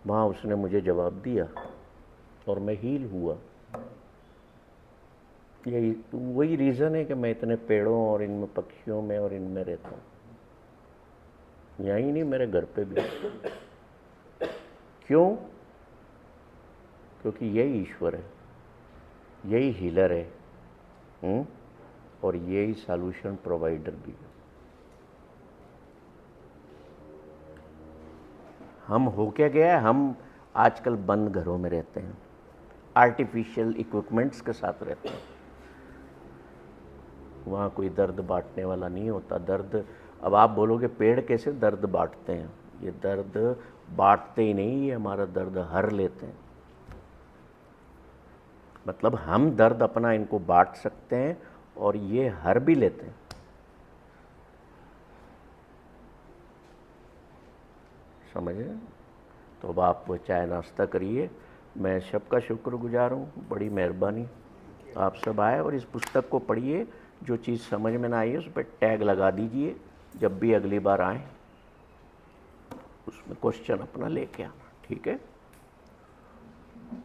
वहाँ उसने मुझे जवाब दिया और मैं हील हुआ। यही वही रीज़न है कि मैं इतने पेड़ों और इनमें पक्षियों में और इनमें रहता हूँ। यहीं नहीं, मेरे घर पे भी। क्यों? क्योंकि यही ईश्वर है, यही हीलर है, और यही सॉल्यूशन प्रोवाइडर भी है। हम हो क्या गया, हम आजकल बंद घरों में रहते हैं, आर्टिफिशियल इक्विपमेंट्स के साथ रहते हैं। वहाँ कोई दर्द बांटने वाला नहीं होता। दर्द, अब आप बोलोगे पेड़ कैसे दर्द बांटते हैं? ये दर्द बांटते ही नहीं, ये हमारा दर्द हर लेते हैं। मतलब हम दर्द अपना इनको बांट सकते हैं और ये हर भी लेते हैं। समझे? तो अब आप चाय नाश्ता करिए। मैं सबका शुक्रगुजार हूँ, बड़ी मेहरबानी, आप सब आए और इस पुस्तक को पढ़िए। जो चीज़ समझ में ना आई है उस पर टैग लगा दीजिए, जब भी अगली बार आए उसमें क्वेश्चन अपना लेके आना, ठीक है?